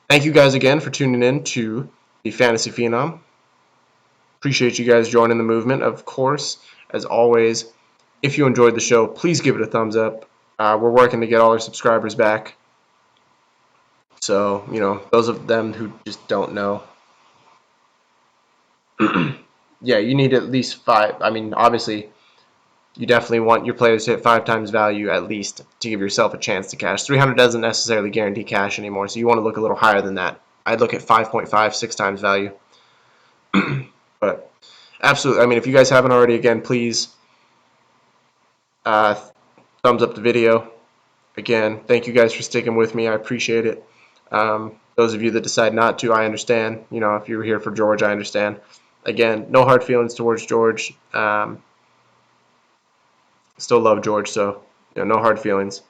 thank you guys again for tuning in to the Fantasy Phenom. Appreciate you guys joining the movement. Of course, as always, if you enjoyed the show, please give it a thumbs up. We're working to get all our subscribers back. So, those of them who just don't know, yeah, you need at least 5. I mean, obviously, you definitely want your players to hit 5 times value at least to give yourself a chance to cash. 300 doesn't necessarily guarantee cash anymore, so you want to look a little higher than that. I'd look at 5.5, 6 times value. But absolutely, I mean, if you guys haven't already, again, please thumbs up the video. Again, thank you guys for sticking with me. I appreciate it. Those of you that decide not to, I understand. If you were here for George, I understand. Again, no hard feelings towards George. Still love George, so no hard feelings.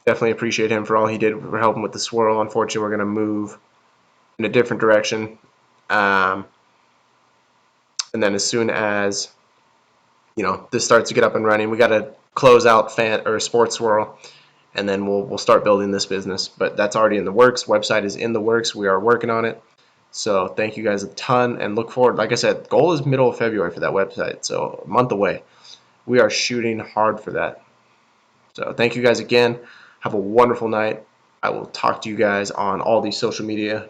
Definitely appreciate him for all he did for helping with the swirl. Unfortunately, we're going to move in a different direction And then as soon as this starts to get up and running, we got to close out Sports Swirl, and then we'll start building this business. But that's already in the works. Website is in the works. We are working on it. So thank you guys a ton, and look forward. Like I said, goal is middle of February for that website, so a month away. We are shooting hard for that. So thank you guys again. Have a wonderful night. I will talk to you guys on all these social media